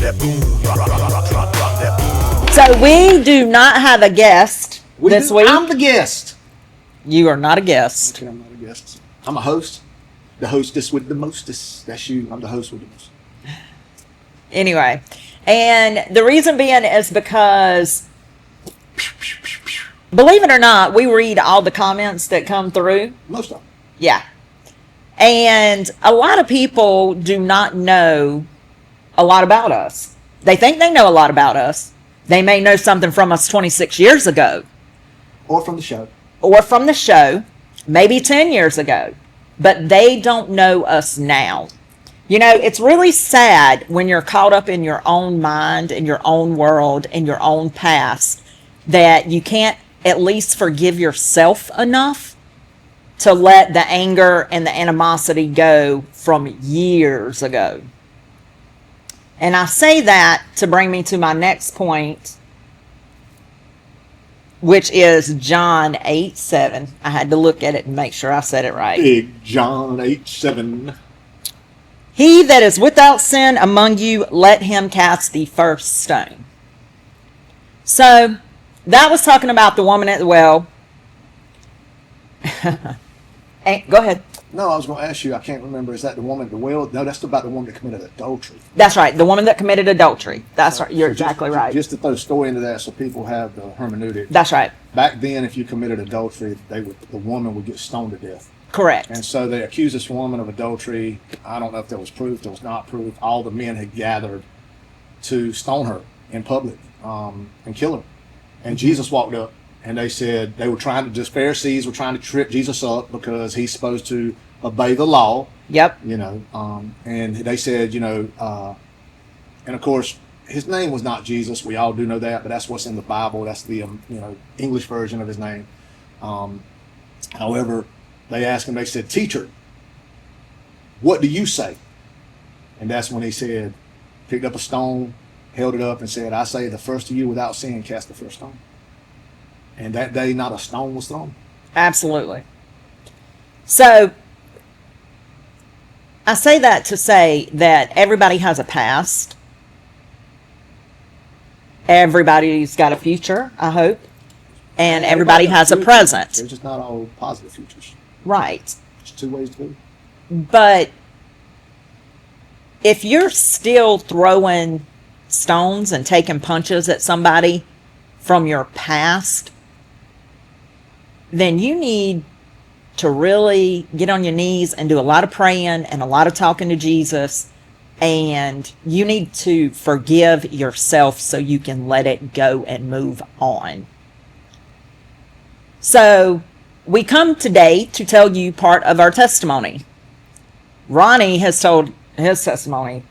that boom. Drop that boom. So we do not have a guest this week. I'm the guest. You are not a guest. Okay, I'm not a guest. I'm a host. The hostess with the mostest. That's you. I'm the host with the most. Anyway, and the reason being is because, believe it or not, we read all the comments that come through. Most of them. Yeah. And a lot of people do not know a lot about us. They think they know a lot about us. They may know something from us 26 years ago. Or from the show. Or from the show, maybe 10 years ago. But they don't know us now. You know, it's really sad when you're caught up in your own mind, in your own world, in your own past, that you can't at least forgive yourself enough to let the anger and the animosity go from years ago. And I say that to bring me to my next point, which is John 8:7. I had to look at it and make sure I said it right. Big John 8:7. He that is without sin among you, let him cast the first stone. So that was talking about the woman at the well. Go ahead. No, I was going to ask you, I can't remember, is that the woman at the well? No, that's about the woman that committed adultery. That's right, the woman that committed adultery. That's right, you're exactly right. Just to throw a story into that so people have the hermeneutic. That's right. Back then, if you committed adultery, the woman would get stoned to death. Correct. And so they accused this woman of adultery. I don't know if there was proof, there was not proof. All the men had gathered to stone her in public and kill her. And Jesus walked up. And they said they were Pharisees were trying to trip Jesus up because he's supposed to obey the law. Yep. You know, and they said, you know, and of course, his name was not Jesus. We all do know that, but that's what's in the Bible. That's the, you know, English version of his name. However, they asked him, they said, "Teacher, what do you say?" And that's when he said, picked up a stone, held it up and said, "I say the first of you without sin cast the first stone." And that day, not a stone was thrown. Absolutely. So, I say that to say that everybody has a past. Everybody's got a future, I hope. And everybody has a present. They're just not all positive futures. Right. There's two ways to go. But if you're still throwing stones and taking punches at somebody from your past, then you need to really get on your knees and do a lot of praying and a lot of talking to Jesus. And you need to forgive yourself so you can let it go and move on. So we come today to tell you part of our testimony. Ronnie has told his testimony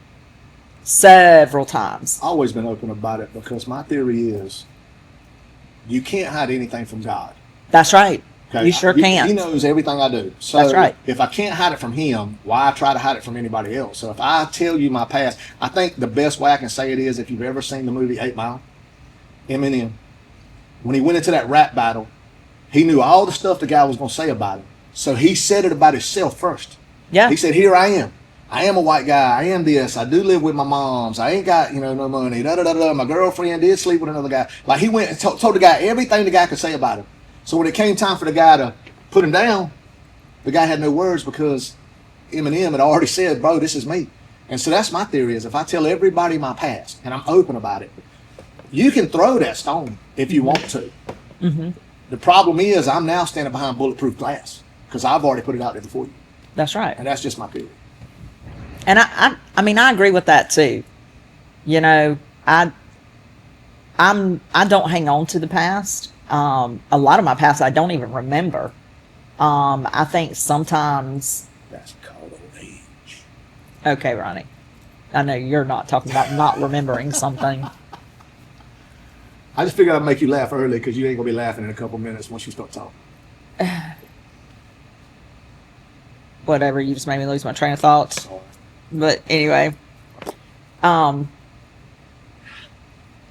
several times. I've always been open about it because my theory is you can't hide anything from God. That's right. Okay? You sure can't. He knows everything I do. So that's right. If I can't hide it from him, why try to hide it from anybody else? So if I tell you my past, I think the best way I can say it is if you've ever seen the movie 8 Mile, Eminem, when he went into that rap battle, he knew all the stuff the guy was going to say about him. So he said it about himself first. Yeah. He said, "Here I am. I am a white guy. I am this. I do live with my moms. I ain't got, no money. Da da da da. My girlfriend did sleep with another guy." Like he went and told the guy everything the guy could say about him. So when it came time for the guy to put him down, the guy had no words because Eminem had already said, "Bro, this is me." And so that's my theory is if I tell everybody my past and I'm open about it, you can throw that stone if you want to. Mm-hmm. The problem is I'm now standing behind bulletproof glass because I've already put it out there before you. That's right. And that's just my theory. And I mean, I agree with that too. You know, I don't hang on to the past. A lot of my past I don't even remember. I think sometimes That's called old age. Okay, Ronnie. I know you're not talking about not remembering something. I just figured I'd make you laugh early because you ain't gonna be laughing in a couple minutes once you start talking. Whatever, you just made me lose my train of thought. Sorry. But anyway,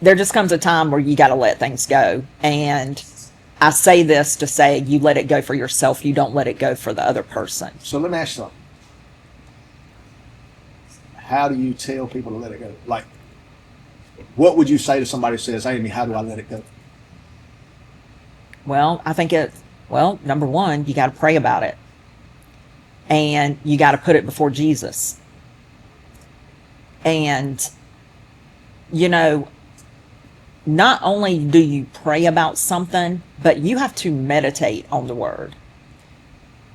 there just comes a time where you got to let things go. And I say this to say you let it go for yourself. You don't let it go for the other person. So let me ask you something. How do you tell people to let it go? Like, What would you say to somebody who says, Amy, how do I let it go? Well, I think number one, you got to pray about it. And you got to put it before Jesus. And, you know, not only do you pray about something, but you have to meditate on the word.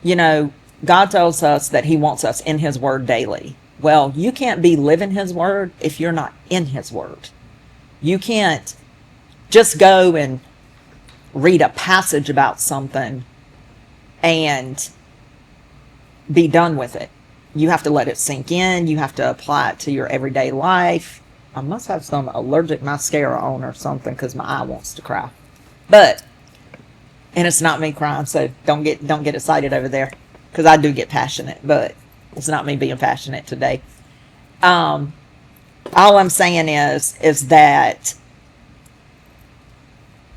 You know, God tells us that he wants us in his word daily. Well, you can't be living his word if you're not in his word. You can't just go and read a passage about something and be done with it. You have to let it sink in. You have to apply it to your everyday life. I must have some allergic mascara on or something because my eye wants to cry. But, and it's not me crying, so don't get excited over there because I do get passionate, but it's not me being passionate today. All I'm saying is that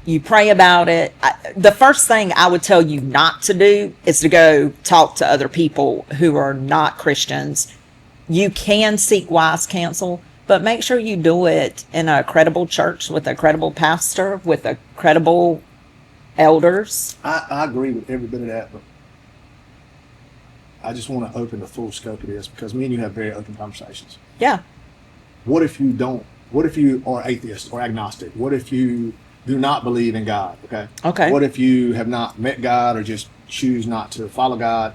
you pray about it. The first thing I would tell you not to do is to go talk to other people who are not Christians. You can seek wise counsel, but make sure you do it in a credible church with a credible pastor, with a credible elders. I agree with every bit of that, but I just want to open the full scope of this because me and you have very open conversations. Yeah. What if you don't? What if you are atheist or agnostic? What if you do not believe in God? Okay. What if you have not met God or just choose not to follow God?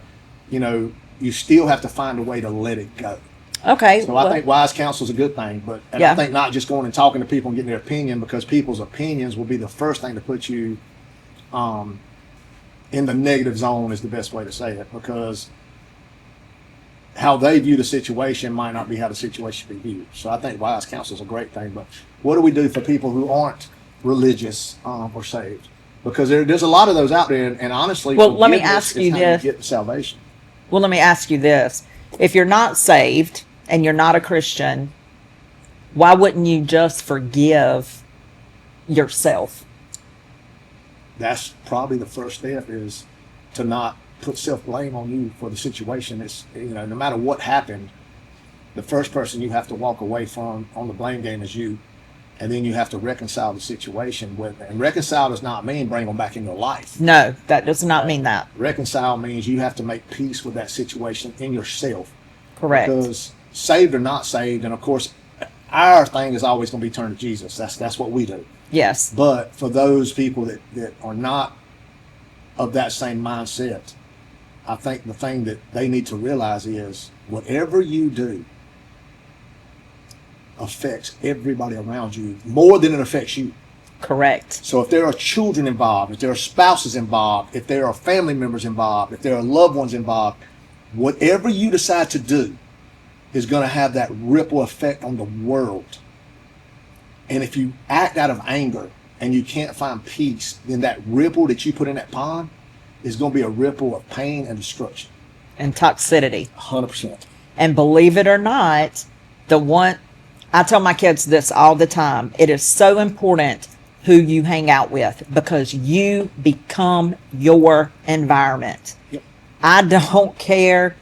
You know, you still have to find a way to let it go. Okay. So I think wise counsel is a good thing, but I think not just going and talking to people and getting their opinion, because people's opinions will be the first thing to put you in the negative zone is the best way to say it, because how they view the situation might not be how the situation should be viewed. So I think wise counsel is a great thing, but what do we do for people who aren't religious or saved? Because there's a lot of those out there, and honestly, well, let me ask you this. Get salvation. Well, let me ask you this. If you're not saved and you're not a Christian, why wouldn't you just forgive yourself? That's probably the first step, is to not put self-blame on you for the situation. It's, you know, no matter what happened, the first person you have to walk away from on the blame game is you. And then you have to reconcile the situation with, and reconcile does not mean bring them back in your life. No, that does not mean that. Reconcile means you have to make peace with that situation in yourself. Correct. Because saved or not saved, and of course, our thing is always going to be turned to Jesus. That's what we do. Yes. But for those people that are not of that same mindset, I think the thing that they need to realize is whatever you do affects everybody around you more than it affects you. Correct. So if there are children involved, if there are spouses involved, if there are family members involved, if there are loved ones involved, whatever you decide to do is going to have that ripple effect on the world. And if you act out of anger and you can't find peace, then that ripple that you put in that pond is going to be a ripple of pain and destruction. And toxicity. 100%. And believe it or not, I tell my kids this all the time. It is so important who you hang out with, because you become your environment. Yep. I don't care.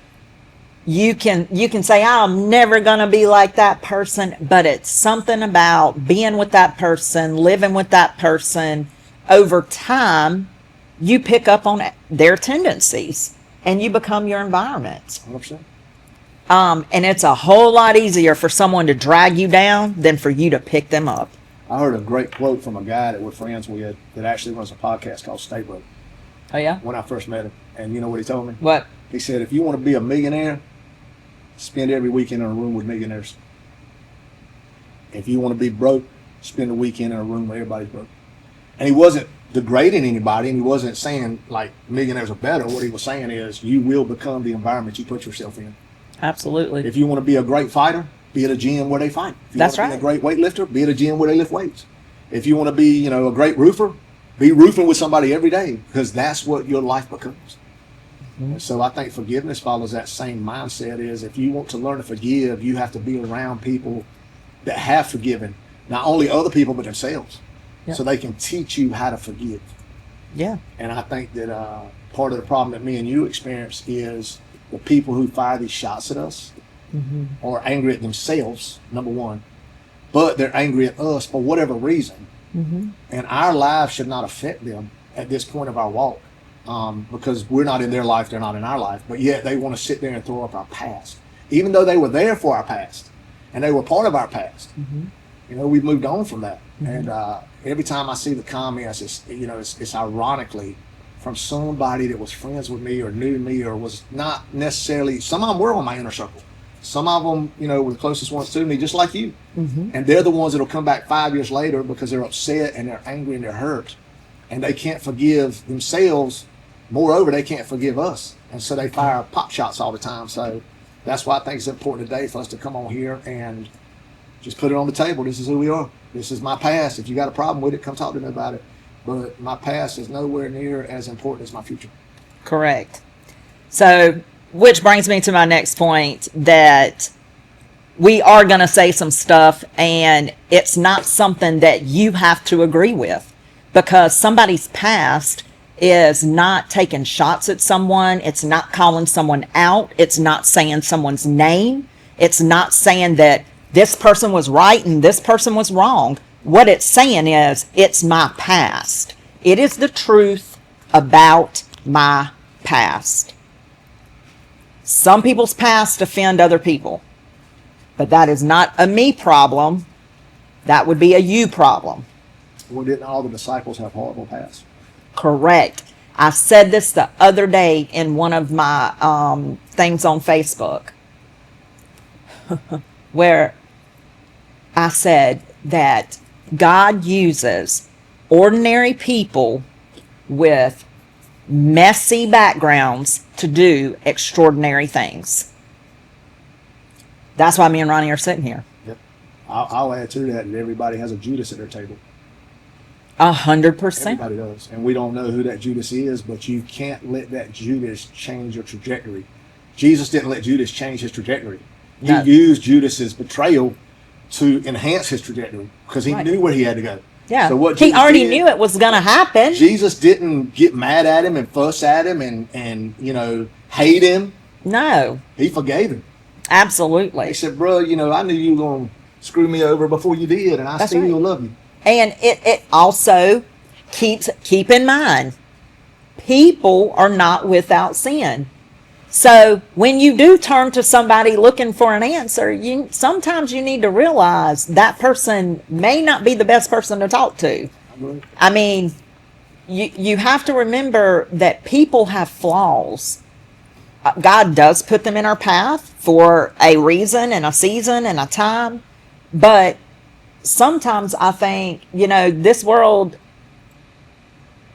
You can say, I'm never going to be like that person, but it's something about being with that person, living with that person. Over time, you pick up on their tendencies and you become your environment. 100%. And it's a whole lot easier for someone to drag you down than for you to pick them up. I heard a great quote from a guy that we're friends with that actually runs a podcast called Stay Broke. Oh, yeah? When I first met him. And you know what he told me? What? He said, if you want to be a millionaire, spend every weekend in a room with millionaires. If you want to be broke, spend a weekend in a room where everybody's broke. And he wasn't degrading anybody, and he wasn't saying like millionaires are better. What he was saying is you will become the environment you put yourself in. Absolutely. If you want to be a great fighter, be at a gym where they fight. If you That's want to be right. a great weightlifter, be at a gym where they lift weights. If you want to be, a great roofer, be roofing with somebody every day, because that's what your life becomes. Mm-hmm. So I think forgiveness follows that same mindset. Is if you want to learn to forgive, you have to be around people that have forgiven, not only other people, but themselves. Yep. So they can teach you how to forgive. Yeah. And I think that part of the problem that me and you experience is the people who fire these shots at us are angry at themselves, number one. but they're angry at us for whatever reason. And our lives should not affect them at this point of our walk, because we're not in their life, they're not in our life, but yet they want to sit there and throw up our past, even though they were there for our past and they were part of our past. You know, we've moved on from that. And every time I see the comments, it's ironically from somebody that was friends with me or knew me or was not necessarily, some of them were on my inner circle. Some of them, you know, were the closest ones to me, just like you. And they're the ones that'll come back 5 years later because they're upset and they're angry and they're hurt. And they can't forgive themselves. Moreover, they can't forgive us. And so they fire pop shots all the time. So that's why I think it's important today for us to come on here and just put it on the table. This is who we are. This is my past. If you got a problem with it, come talk to me about it. But my past is nowhere near as important as my future. Correct. So, which brings me to my next point, that we are going to say some stuff and it's not something that you have to agree with, because somebody's past is not taking shots at someone. It's not calling someone out. It's not saying someone's name. It's not saying that this person was right and this person was wrong. What it's saying is, it's my past. It is the truth about my past. Some people's past offend other people, but that is not a me problem. That would be a you problem. Well, didn't all the disciples have horrible pasts? Correct. I said this the other day in one of my things on Facebook, where I said that God uses ordinary people with messy backgrounds to do extraordinary things. That's why me and Ronnie are sitting here. Yep. I'll add to that everybody has a Judas at their table. 100%. Everybody does. And we don't know who that Judas is, but you can't let that Judas change your trajectory. Jesus didn't let Judas change his trajectory. He used Judas's betrayal to enhance his trajectory because he knew where he had to go. Yeah. So what he Jesus already did, knew it was going to happen. Jesus didn't get mad at him and fuss at him and you know, hate him. No. He forgave him. Absolutely. He said, bro, you know, I knew you were going to screw me over before you did, and I still love you. And it also keep in mind, people are not without sin. So when you do turn to somebody looking for an answer, sometimes you need to realize that person may not be the best person to talk to. I mean, you have to remember that people have flaws. God does put them in our path for a reason and a season and a time. But sometimes I think, you know, this world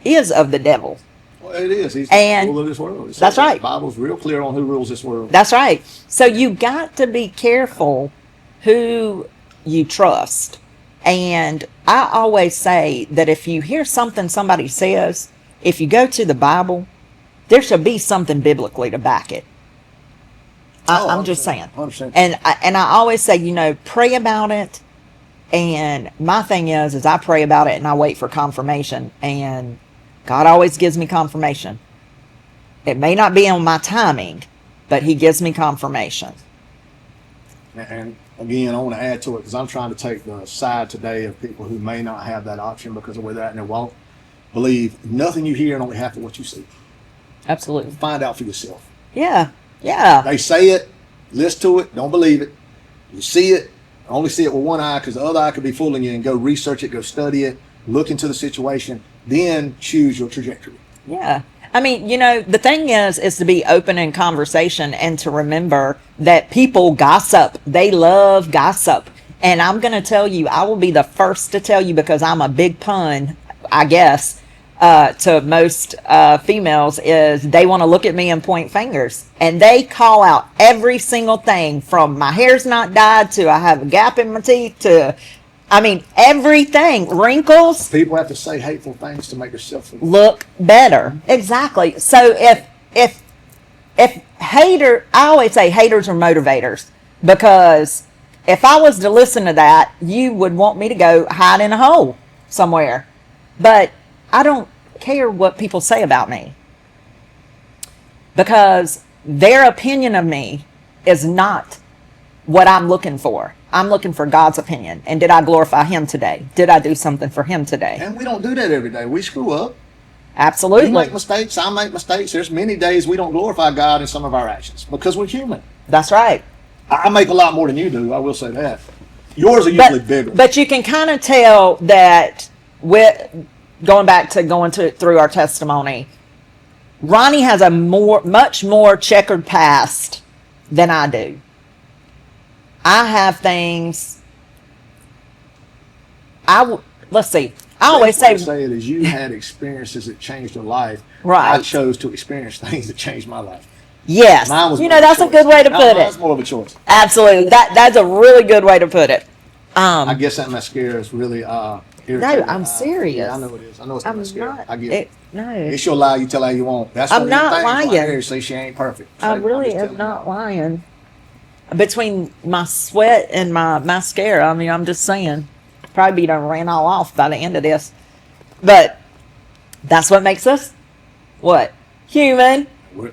is of the devil. Well, it is. He's and the ruler of this world. That's right. The Bible's real clear on who rules this world. That's right. So you got to be careful who you trust. And I always say that if you hear something somebody says, if you go to the Bible, there should be something biblically to back it. I'm just saying. 100%. And I always say, you know, pray about it. And my thing is I pray about it and I wait for confirmation. And God always gives me confirmation. It may not be on my timing, but he gives me confirmation. And again, I want to add to it because I'm trying to take the side today of people who may not have that option because of where they're at in their walk. Believe nothing you hear and only half of what you see. Absolutely. Find out for yourself. Yeah. Yeah. They say it, listen to it, don't believe it. You see it, only see it with one eye because the other eye could be fooling you, and go research it, go study it, look into the situation, then choose your trajectory. Yeah. I mean, you know, the thing is to be open in conversation and to remember that people gossip. They love gossip. And I'm going to tell you, I will be the first to tell you, because I'm a big pun, I guess, to most females, is they want to look at me and point fingers. And they call out every single thing from my hair's not dyed to I have a gap in my teeth to, I mean, everything. Wrinkles. People have to say hateful things to make themselves look better. Exactly. So if I always say haters are motivators, because if I was to listen to that, you would want me to go hide in a hole somewhere. But I don't care what people say about me, because their opinion of me is not what I'm looking for. I'm looking for God's opinion. And did I glorify him today? Did I do something for him today? And we don't do that every day. We screw up. Absolutely. You make mistakes. I make mistakes. There's many days we don't glorify God in some of our actions because we're human. That's right. I make a lot more than you do. I will say that. Yours are usually bigger. But you can kind of tell that with going back to through our testimony, Ronnie has a much more checkered past than I do. I have things. Let's see. I always say it is you had experiences that changed your life. Right. I chose to experience things that changed my life. Yes. Mine was that's a good way to put it. That's more of a choice. Absolutely. That's a really good way to put it. I guess that mascara is really irritating. No, I'm serious. Yeah, I know it is. I know it's not mascara. I get it. No. It's your lie. You tell how you want. That's I'm not lying. Right there, say she ain't perfect. I really am not lying. Between my sweat and my mascara, I mean, I'm just saying, probably done ran all off by the end of this. But that's what makes us what? Human.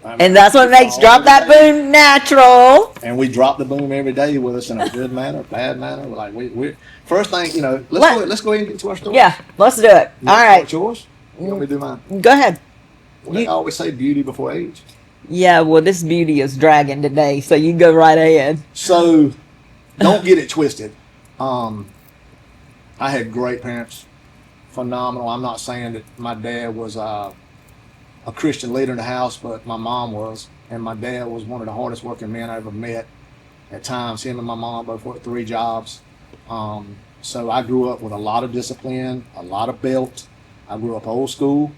And that's what makes Drop That Boom natural. And we drop the boom every day with us in a good manner, bad manner. Like we first thing, let's go ahead and get to our story. Yeah, let's do it. All right. What's yours? You want me to do mine? Go ahead. They always say beauty before age. Yeah, well, this beauty is dragging today, so you go right ahead. So, don't get it twisted. I had great parents, phenomenal. I'm not saying that my dad was a Christian leader in the house, but my mom was, and my dad was one of the hardest working men I ever met. At times, him and my mom both worked 3 jobs. So I grew up with a lot of discipline, a lot of belt. I grew up old school.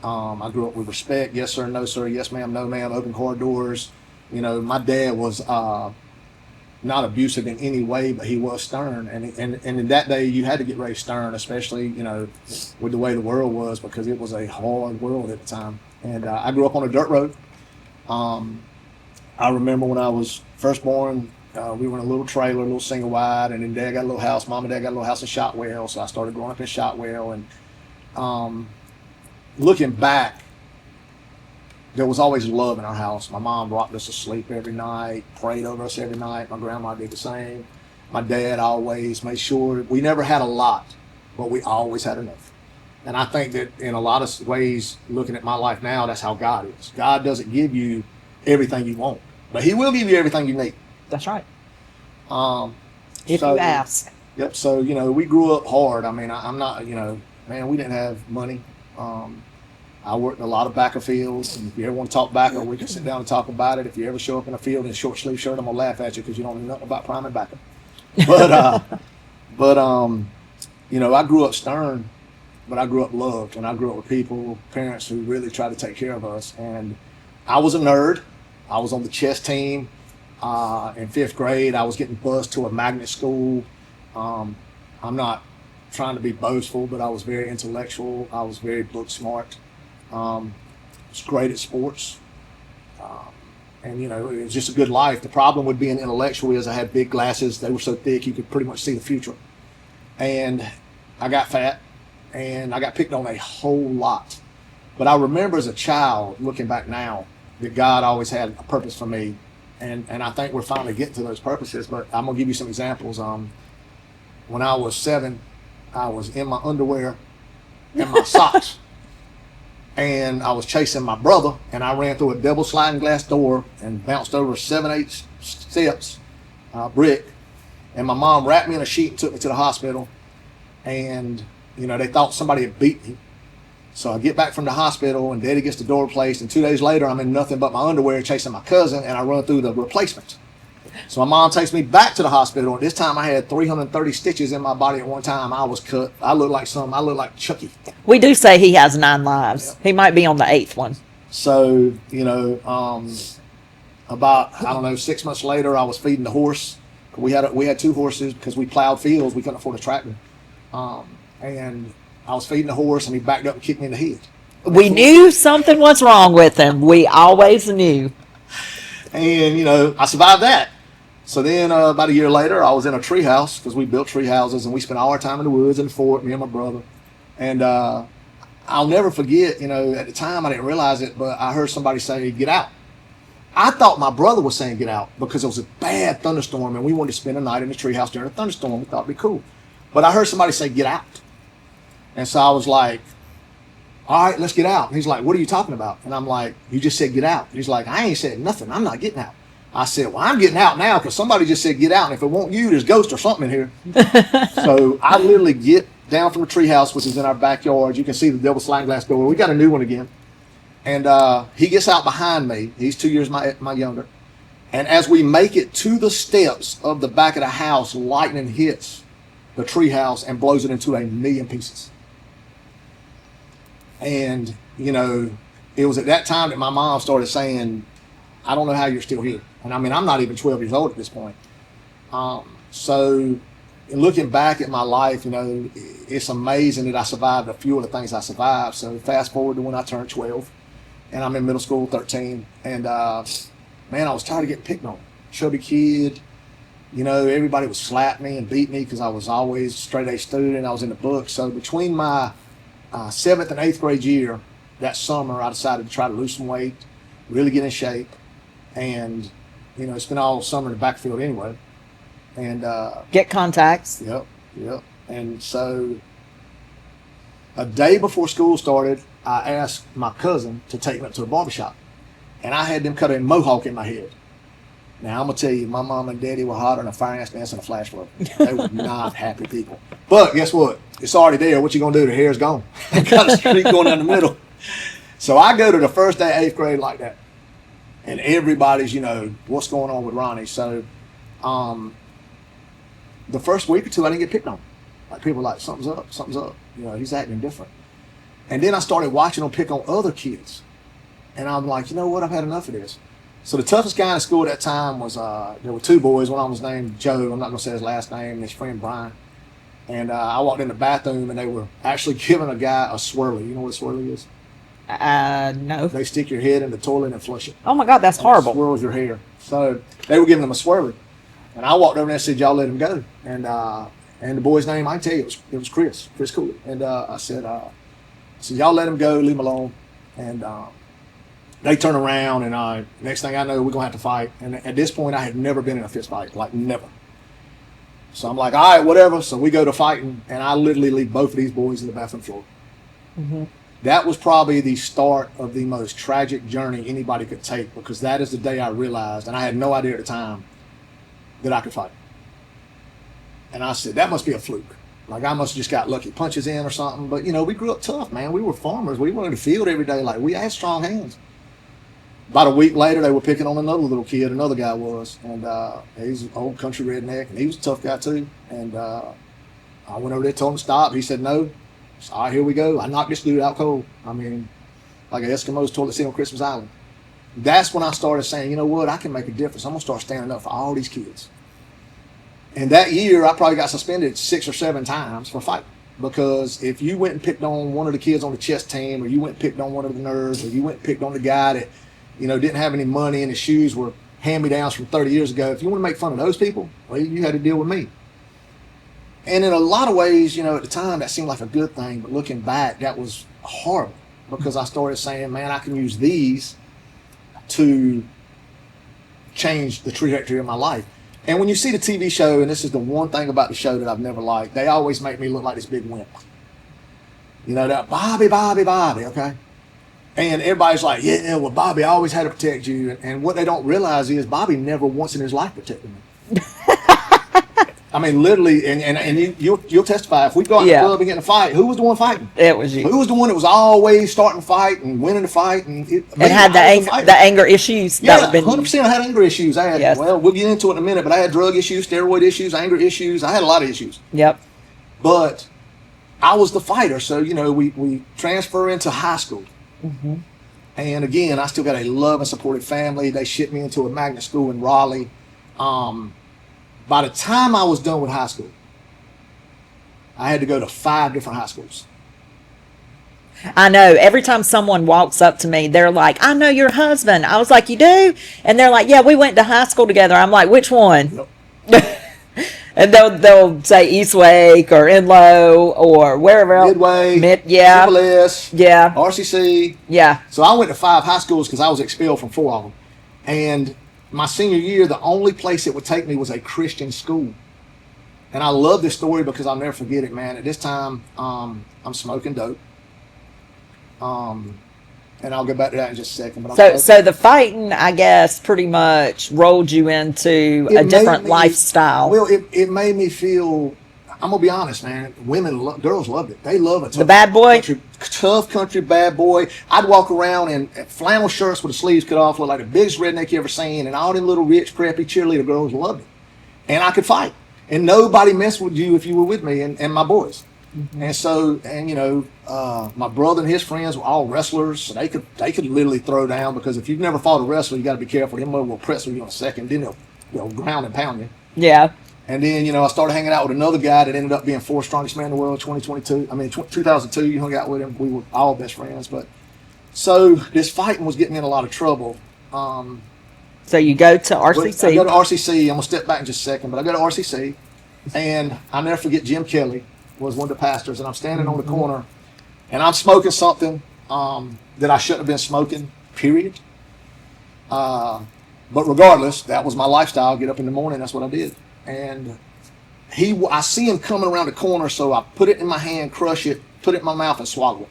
I grew up with respect. Yes, sir. No, sir. Yes, ma'am. No, ma'am. Open corridors. My dad was not abusive in any way, but he was stern. And in that day, you had to get raised stern, especially, with the way the world was, because it was a hard world at the time. And I grew up on a dirt road. I remember when I was first born, we were in a little trailer, a little single wide, and then Dad got a little house. Mom and Dad got a little house in Shotwell. So I started growing up in Shotwell. And looking back, there was always love in our house. My mom rocked us to sleep every night, prayed over us every night. My grandma did the same. My dad always made sure we never had a lot, but we always had enough. And I think that in a lot of ways, looking at my life now, that's how God is. God doesn't give you everything you want, but He will give you everything you need. That's right. If you ask. Yep. So, we grew up hard. I mean, I'm not, man, we didn't have money. I worked in a lot of backer fields, and if you ever want to talk backer, we can sit down and talk about it. If you ever show up in a field in a short sleeve shirt, I'm gonna laugh at you because you don't know nothing about priming backer. But I grew up stern, but I grew up loved, and I grew up with parents who really tried to take care of us. And I was a nerd. I was on the chess team. In 5th grade, I was getting bused to a magnet school. I'm not trying to be boastful, but I was very intellectual. I was very book smart. Was great at sports. And it was just a good life. The problem with being intellectual is I had big glasses. They were so thick you could pretty much see the future. And I got fat, and I got picked on a whole lot. But I remember as a child, looking back now, that God always had a purpose for me. And I think we're finally getting to those purposes. But I'm going to give you some examples. When I was 7, I was in my underwear and my socks. And I was chasing my brother, and I ran through a double sliding glass door and bounced over 7-8 steps, brick. And my mom wrapped me in a sheet and took me to the hospital. And, they thought somebody had beat me. So I get back from the hospital, and Daddy gets the door replaced. And 2 days later, I'm in nothing but my underwear chasing my cousin, and I run through the replacement. So my mom takes me back to the hospital, and this time I had 330 stitches in my body at one time. I was cut. I looked like Chucky. We do say he has 9 lives. Yep. He might be on the 8th one. So, about, 6 months later, I was feeding the horse. We had 2 horses because we plowed fields. We couldn't afford a tractor. And I was feeding the horse, and he backed up and kicked me in the head. We knew something was wrong with him. We always knew. And, I survived that. So then about a year later, I was in a tree house because we built tree houses, and we spent all our time in the woods in the fort, me and my brother. And I'll never forget, at the time I didn't realize it, but I heard somebody say, "Get out." I thought my brother was saying get out because it was a bad thunderstorm and we wanted to spend a night in the treehouse during a thunderstorm. We thought it'd be cool. But I heard somebody say get out. And so I was like, all right, let's get out. And he's like, what are you talking about? And I'm like, you just said get out. And he's like, I ain't said nothing. I'm not getting out. I said, well, I'm getting out now because somebody just said get out. And if it won't you, there's ghosts or something in here. So I literally get down from the treehouse, which is in our backyard. You can see the double sliding glass door. We got a new one again. And he gets out behind me. He's 2 years my younger. And as we make it to the steps of the back of the house, lightning hits the treehouse and blows it into a million pieces. And, you know, it was at that time that my mom started saying, I don't know how you're still here. And I mean, I'm not even 12 years old at this point. So looking back at my life, you know, it's amazing that I survived a few of the things I survived. So fast forward to when I turned 12 and I'm in middle school, 13. And, man, I was tired of getting picked on. Chubby kid, you know, everybody would slap me and beat me because I was always a straight A student. I was in the book. So between my 7th and 8th grade year, that summer, I decided to try to lose some weight, really get in shape. And, you know, spent all summer in the backfield anyway. And get contacts. Yep. And so a day before school started, I asked my cousin to take me up to the barbershop. And I had them cut a mohawk in my head. Now, I'm going to tell you, my mom and daddy were hotter than a fire ants dance in a flash flood. They were not happy people. But guess what? It's already there. What you going to do? The hair's gone. I got a streak going down the middle. So I go to the first day of 8th grade like that. And everybody's, you know, what's going on with Ronnie? So the first week or two, I didn't get picked on. Like, people were like, something's up. You know, he's acting different. And then I started watching him pick on other kids. And I'm like, you know what? I've had enough of this. So the toughest guy in school at that time was, there were two boys. One of them was named Joe. I'm not going to say his last name. And his friend Brian. And I walked in the bathroom and they were actually giving a guy a swirly. You know what a swirly is? No. They stick your head in the toilet and flush it. Oh my God, that's horrible. It swirls your hair. So they were giving him a swirly. And I walked over there and said, y'all let him go. And the boy's name, I can tell you, it was Chris Cooley. And I said, y'all let him go, leave him alone. And they turn around and next thing I know, we're going to have to fight. And at this point, I had never been in a fist fight, like never. So I'm like, all right, whatever. So we go to fighting, and I literally leave both of these boys in the bathroom floor. Mm-hmm. That was probably the start of the most tragic journey anybody could take, because that is the day I realized, and I had no idea at the time, that I could fight. And I said, that must be a fluke. Like, I must have just got lucky punches in or something. But, you know, we grew up tough, man. We were farmers. We went in the field every day. Like, we had strong hands. About a week later, they were picking on another little kid, another guy was. And he's an old country redneck, and he was a tough guy, too. And I went over there, told him to stop. He said no. So, all right, here we go. I knocked this dude out cold. I mean, like an Eskimo's toilet seat on Christmas Island. That's when I started saying, you know what, I can make a difference. I'm going to start standing up for all these kids. And that year, I probably got suspended 6 or 7 times for fighting. Because if you went and picked on one of the kids on the chess team, or you went and picked on one of the nerds, or you went and picked on the guy that, you know, didn't have any money and his shoes were hand-me-downs from 30 years ago, if you want to make fun of those people, well, you had to deal with me. And in a lot of ways, you know, at the time, that seemed like a good thing. But looking back, that was horrible. Because I started saying, man, I can use these to change the trajectory of my life. And when you see the TV show, and this is the one thing about the show that I've never liked, they always make me look like this big wimp. You know, that Bobby, okay? And everybody's like, yeah, well, Bobby always had to protect you. And what they don't realize is Bobby never once in his life protected me. I mean, literally, and you'll testify. If we go out in the club and get in a fight, who was the one fighting? It was you. Who was the one that was always starting the fight and winning the fight? And had the anger issues. Yeah, 100%. I had anger issues. I had, well, we'll get into it in a minute, but I had drug issues, steroid issues, anger issues. I had a lot of issues. Yep. But I was the fighter. So, you know, we transfer into high school. Mm-hmm. And again, I still got a love and supportive family. They shipped me into a magnet school in Raleigh. By the time I was done with high school, I had to go to 5 different high schools. I know. Every time someone walks up to me, they're like, I know your husband. I was like, you do? And they're like, yeah, we went to high school together. I'm like, which one? Yep. And they'll say Eastwake or Enlow or wherever else. Midway. Yeah. Triple S. Yeah. RCC. Yeah. So I went to 5 high schools because I was expelled from 4 of them. And my senior year, the only place it would take me was a Christian school. And I love this story because I'll never forget it, man. At this time, I'm smoking dope. And I'll get back to that in just a second. But So the fighting, I guess, pretty much rolled you into a different lifestyle. Well, it made me feel. I'm gonna be honest, man. Girls loved it. They love it. The bad boy, tough country bad boy. I'd walk around in flannel shirts with the sleeves cut off, look like the biggest redneck you ever seen, and all them little rich, preppy cheerleader girls loved it. And I could fight, and nobody messed with you if you were with me and my boys. Mm-hmm. And so, my brother and his friends were all wrestlers, so they could literally throw down, because if you've never fought a wrestler, you got to be careful. Them will press with you in a second, then they'll ground and pound you. Yeah. And then, I started hanging out with another guy that ended up being fourth strongest man in the world in 2002. You hung out with him. We were all best friends. But so this fighting was getting me in a lot of trouble. So you go to RCC. I go to RCC. I'm going to step back in just a second. But I go to RCC, and I'll never forget Jim Kelly was one of the pastors. And I'm standing on the corner, and I'm smoking something that I shouldn't have been smoking, period. But regardless, that was my lifestyle. Get up in the morning. That's what I did. And I see him coming around the corner, so I put it in my hand, crush it, put it in my mouth, and swallow it.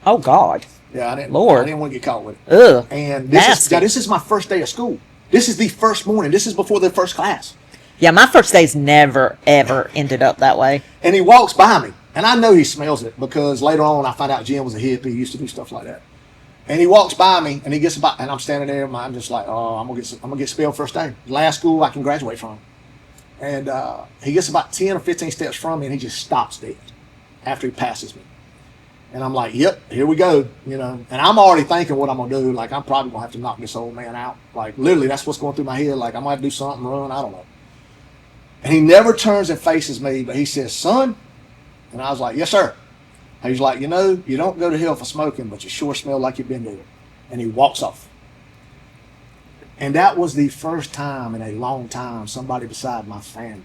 Oh God! Yeah, I didn't want to get caught with it. Ugh. And this is my first day of school. This is the first morning. This is before the first class. Yeah, my first days never ever ended up that way. And he walks by me, and I know he smells it, because later on I found out Jim was a hippie. He used to do stuff like that. And he walks by me, and he gets about, and I'm standing there, and I'm just like, oh, I'm gonna get expelled first day, last school I can graduate from. And he gets about 10 or 15 steps from me, and he just stops dead after he passes me. And I'm like, yep, here we go, And I'm already thinking what I'm going to do. Like, I'm probably going to have to knock this old man out. Like, literally, that's what's going through my head. Like, I might have to do something, run, I don't know. And he never turns and faces me, but he says, son. And I was like, yes, sir. And he's like, you don't go to hell for smoking, but you sure smell like you've been there. And he walks off. And that was the first time in a long time somebody beside my family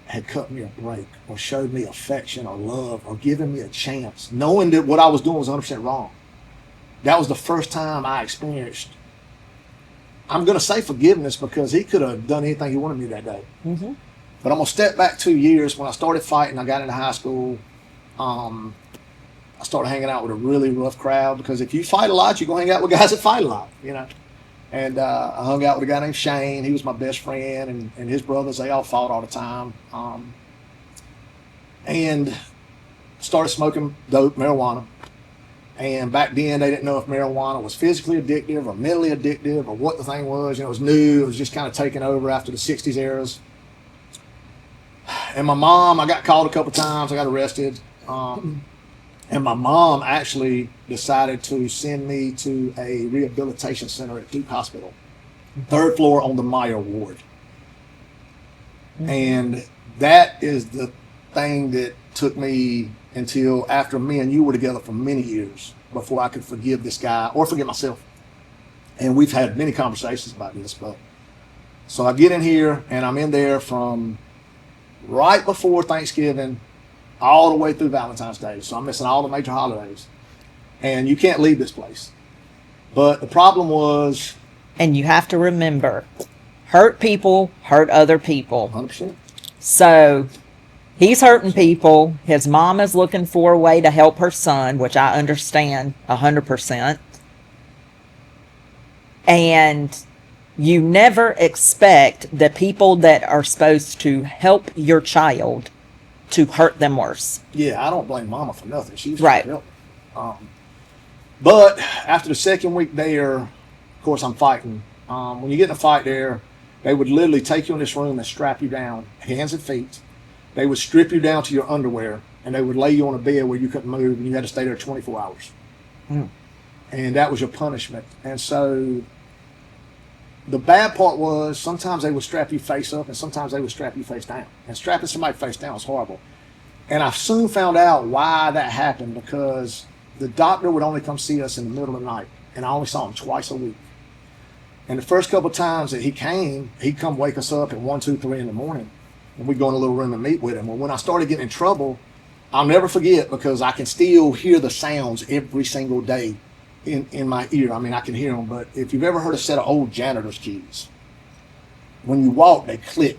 had cut me a break or showed me affection or love or given me a chance, knowing that what I was doing was 100% wrong. That was the first time I experienced, I'm going to say forgiveness, because he could have done anything he wanted me that day. Mm-hmm. But I'm going to step back 2 years. When I started fighting, I got into high school. I started hanging out with a really rough crowd, because if you fight a lot, you're going to hang out with guys that fight a lot, And I hung out with a guy named Shane. He was my best friend, and his brothers, they all fought all the time. And started smoking dope, marijuana. And back then, they didn't know if marijuana was physically addictive or mentally addictive or what the thing was. It was new. It was just kind of taking over after the 60s eras. And my mom, I got called a couple times. I got arrested. And my mom actually decided to send me to a rehabilitation center at Duke Hospital, 3rd floor on the Meyer ward. Mm-hmm. And that is the thing that took me until after me and you were together for many years before I could forgive this guy or forgive myself. And we've had many conversations about this. But so I get in here, and I'm in there from right before Thanksgiving all the way through Valentine's Day. So I'm missing all the major holidays. And you can't leave this place. But the problem was... And you have to remember, hurt people hurt other people. 100%. So he's hurting people. His mom is looking for a way to help her son, which I understand 100%. And you never expect the people that are supposed to help your child to hurt them worse. Yeah, I don't blame Mama for nothing. She was right. Help. But after the second week there, of course, I'm fighting. When you get in a fight there, they would literally take you in this room and strap you down, hands and feet. They would strip you down to your underwear, and they would lay you on a bed where you couldn't move, and you had to stay there 24 hours. Mm. And that was your punishment. And so the bad part was sometimes they would strap you face up, and sometimes they would strap you face down. And strapping somebody face down was horrible. And I soon found out why that happened, because the doctor would only come see us in the middle of the night, and I only saw him twice a week. And the first couple of times that he came, he'd come wake us up at 1, 2, 3 in the morning, and we'd go in a little room and meet with him. Well, when I started getting in trouble, I'll never forget, because I can still hear the sounds every single day in my ear. I mean, I can hear them. But if you've ever heard a set of old janitor's keys, when you walk, they click.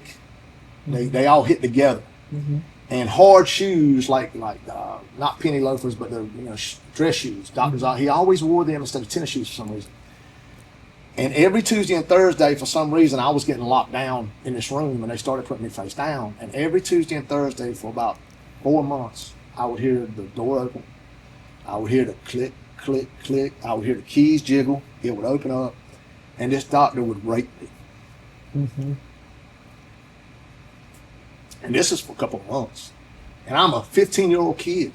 They all hit together. Mm-hmm. And hard shoes, like not penny loafers, but the dress shoes. Doctors, he always wore them instead of tennis shoes for some reason. And every Tuesday and Thursday, for some reason, I was getting locked down in this room, and they started putting me face down. And every Tuesday and Thursday for about 4 months, I would hear the door open. I would hear the click, click, click. I would hear the keys jiggle. It would open up, and this doctor would rape me. Mm-hmm. And this is for a couple of months. And I'm a 15-year-old kid.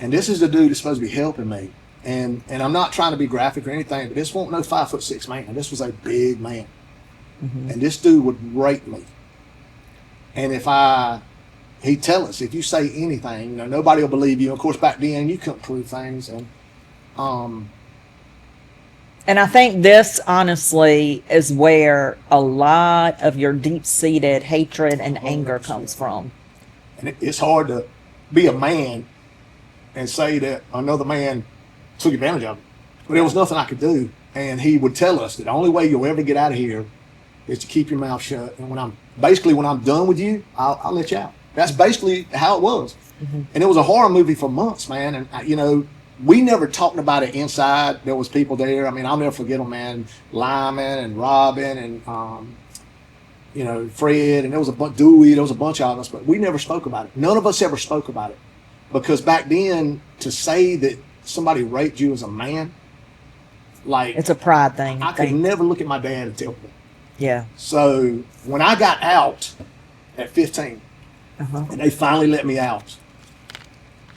And this is the dude that's supposed to be helping me. And I'm not trying to be graphic or anything, but this wasn't no 5'6" man. This was a big man. Mm-hmm. And this dude would rape me. And he'd tell us, if you say anything, nobody will believe you. Of course, back then you couldn't prove things. And I think this, honestly, is where a lot of your deep-seated hatred and anger comes from. And it's hard to be a man and say that another man took advantage of it. But there was nothing I could do. And he would tell us that the only way you'll ever get out of here is to keep your mouth shut. And when I'm done with you, I'll let you out. That's basically how it was. Mm-hmm. And it was a horror movie for months, man. And, we never talked about it inside. There was people there. I mean, I'll never forget them, man. Lyman and Robin and, Fred, and there was Dewey. There was a bunch of us, but we never spoke about it. None of us ever spoke about it. Because back then, to say that somebody raped you as a man, like... It's a pride thing. I could never look at my dad and tell him. Yeah. So, when I got out at 15, and they finally let me out,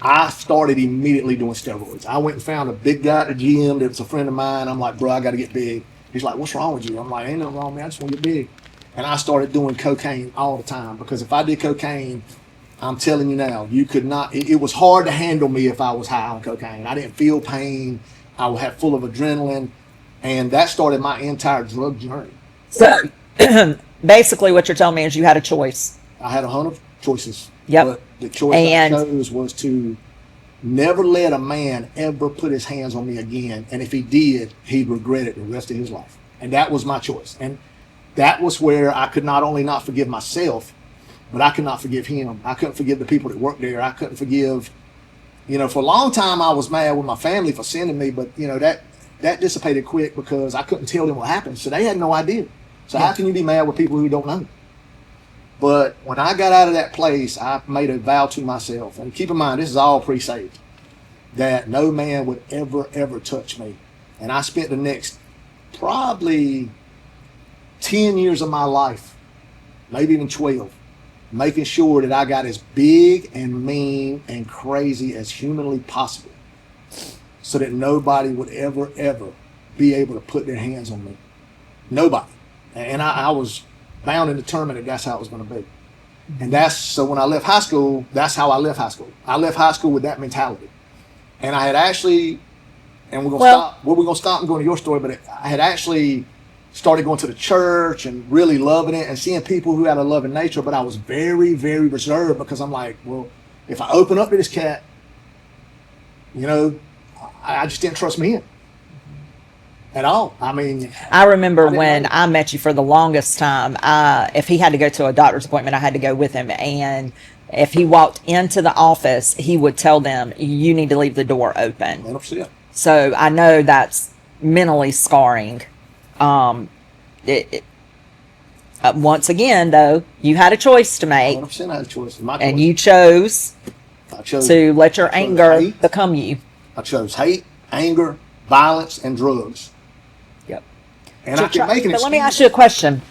I started immediately doing steroids. I went and found a big guy at the gym that was a friend of mine. I'm like, bro, I got to get big. He's like, what's wrong with you? I'm like, ain't nothing wrong, man. I just want to get big. And I started doing cocaine all the time, because if I did cocaine, I'm telling you now, you could not, it was hard to handle me if I was high on cocaine. I didn't feel pain. I was full of adrenaline. And that started my entire drug journey. So basically what you're telling me is you had a choice. I had 100 choices. Yep. But the choice I chose was to never let a man ever put his hands on me again. And if he did, he'd regret it the rest of his life. And that was my choice. And that was where I could not only not forgive myself, but I could not forgive him. I couldn't forgive the people that worked there. I couldn't forgive, for a long time I was mad with my family for sending me, but that dissipated quick because I couldn't tell them what happened. So they had no idea. So how can you be mad with people who don't know? But when I got out of that place, I made a vow to myself, and keep in mind, this is all pre-saved, that no man would ever touch me. And I spent the next probably 10 years of my life, maybe even 12, making sure that I got as big and mean and crazy as humanly possible, so that nobody would ever be able to put their hands on me. Nobody. And I was bound and determined that that's how it was going to be. And so when I left high school, that's how I left high school. I left high school with that mentality. And I had actually, and we're going to stop and go into your story, but I had actually started going to the church and really loving it and seeing people who had a loving nature, but I was very, very reserved, because I'm like, well, if I open up to this cat, I just didn't trust men at all. I mean, I remember when I met you for the longest time, if he had to go to a doctor's appointment, I had to go with him. And if he walked into the office, he would tell them, you need to leave the door open. 100%. So I know that's mentally scarring. Once again, though, you had a choice to make. 100% I had a choice. My choice. And you chose to let your anger become you. I chose hate, anger, violence, and drugs. Yep. And I can make an excuse. But let me ask you a question.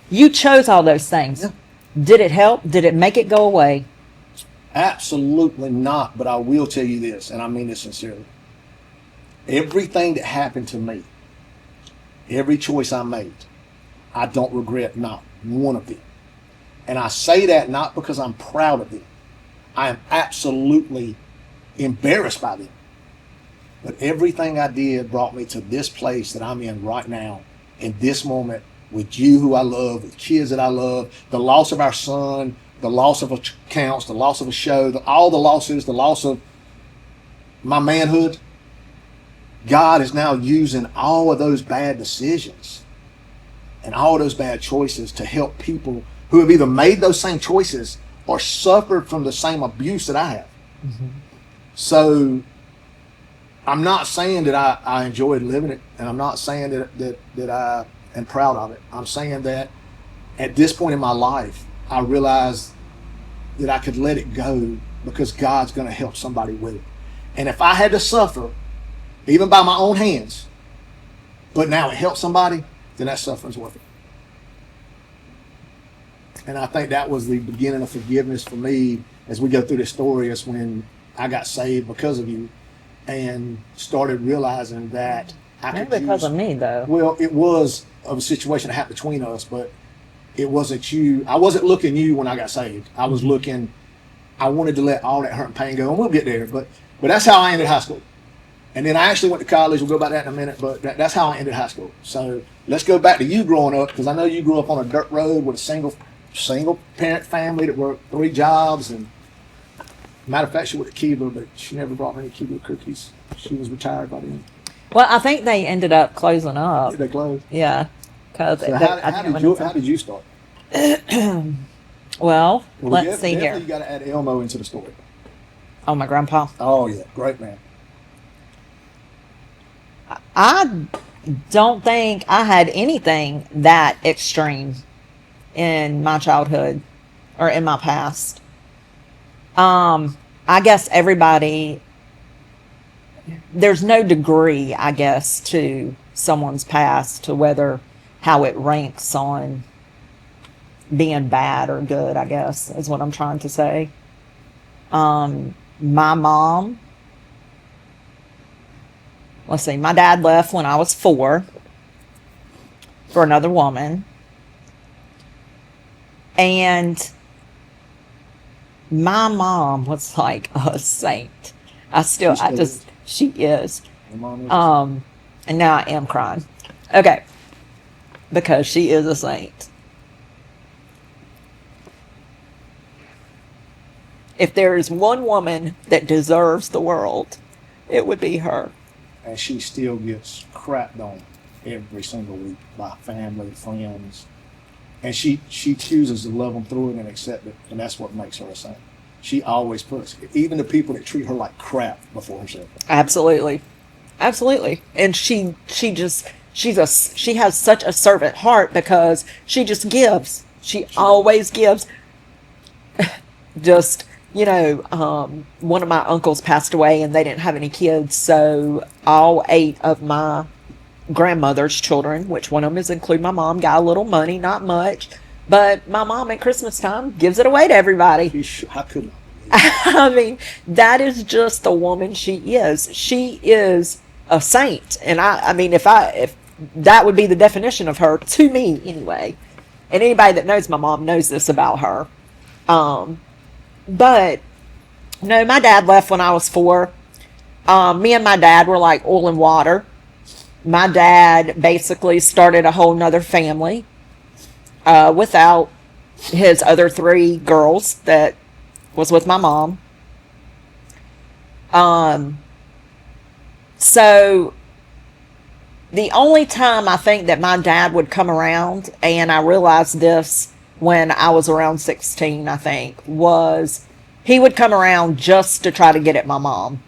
You chose all those things. Yeah. Did it help? Did it make it go away? Absolutely not. But I will tell you this, and I mean this sincerely. Everything that happened to me, every choice I made, I don't regret not one of them. And I say that not because I'm proud of them. I am absolutely embarrassed by them. But everything I did brought me to this place that I'm in right now, in this moment, with you who I love, with kids that I love, the loss of our son, the loss of accounts, the loss of a show, all the losses, the loss of my manhood. God is now using all of those bad decisions and all those bad choices to help people who have either made those same choices or suffered from the same abuse that I have. Mm-hmm. So I'm not saying that I enjoyed living it, and I'm not saying that I am proud of it. I'm saying that at this point in my life, I realized that I could let it go because God's going to help somebody with it. And if I had to suffer, even by my own hands, but now it helps somebody, then that suffering's worth it. And I think that was the beginning of forgiveness for me as we go through this story. Is when I got saved because of you and started realizing that I could Not because use, of me, though. well, it was of a situation that happened between us, but it wasn't you. I wasn't looking you when I got saved. I was looking, I wanted to let all that hurt and pain go, and we'll get there. But that's how I ended high school. And then I actually went to college. We'll go about that in a minute, but that's how I ended high school. So let's go back to you growing up, because I know you grew up on a dirt road with a single parent family that worked 3 jobs. And matter of fact, she went to Cuba, but she never brought me any Cuba cookies. She was retired by then. Well, I think they ended up closing up. They closed. Yeah. Cause So how did you start? Well, let's see here. You got to add Elmo into the story. Oh, my grandpa. Oh yeah, great man. I don't think I had anything that extreme in my childhood or in my past. I guess everybody, there's no degree, I guess, to someone's past to whether how it ranks on being bad or good, I guess, is what I'm trying to say. My mom, let's see, my dad left when I was 4 for another woman. And my mom was like a saint. She is. And now I am crying. Okay. Because she is a saint. If there is one woman that deserves the world, it would be her. And she still gets crapped on every single week by family, friends. And she chooses to love them through it and accept it. And that's what makes her a saint. She always puts even the people that treat her like crap before herself. Absolutely. Absolutely. And she has such a servant heart because she just gives. She always gives. Just, one of my uncles passed away and they didn't have any kids. So all 8 of my grandmother's children, which one of them is include my mom, got a little money, not much. But my mom at Christmas time gives it away to everybody. How could I mean, that is just the woman she is. She is a saint. And I mean, if that would be the definition of her to me anyway. And anybody that knows my mom knows this about her. But no, my dad left when I was 4. Me and my dad were like oil and water. My dad basically started a whole nother family without his other 3 girls that was with my mom. So the only time I think that my dad would come around, and I realized this when I was around 16, I think, was he would come around just to try to get at my mom.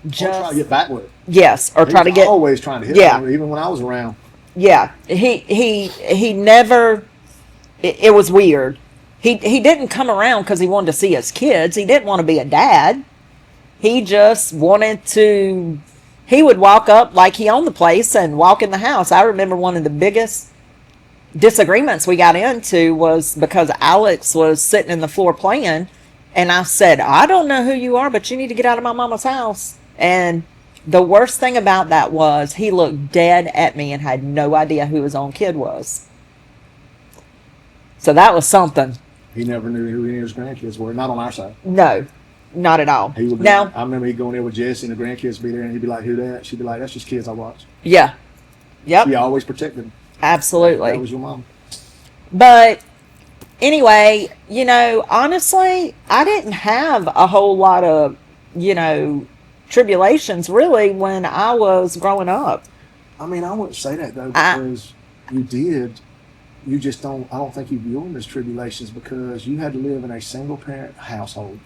Just try to get back with it. Yes, or try to get. Always trying to hit her, even when I was around. Yeah, he never. It was weird. He didn't come around because he wanted to see his kids. He didn't want to be a dad. He just wanted to. He would walk up like he owned the place and walk in the house. I remember one of the biggest disagreements we got into was because Alex was sitting in the floor playing, and I said, "I don't know who you are, but you need to get out of my mama's house." And the worst thing about that was he looked dead at me and had no idea who his own kid was. So that was something. He never knew who any of his grandkids were, not on our side. No, not at all. He would be, now, I remember he'd go in there with Jesse and the grandkids would be there, and he'd be like, "Who that?" She'd be like, "That's just kids I watch." Yeah. Yep. She always protected them. Absolutely. That was your mom. But anyway, honestly, I didn't have a whole lot of, tribulations really when I was growing up. I mean, I wouldn't say that though, I, because you did. You just don't. I don't think you view them as tribulations because you had to live in a single parent household.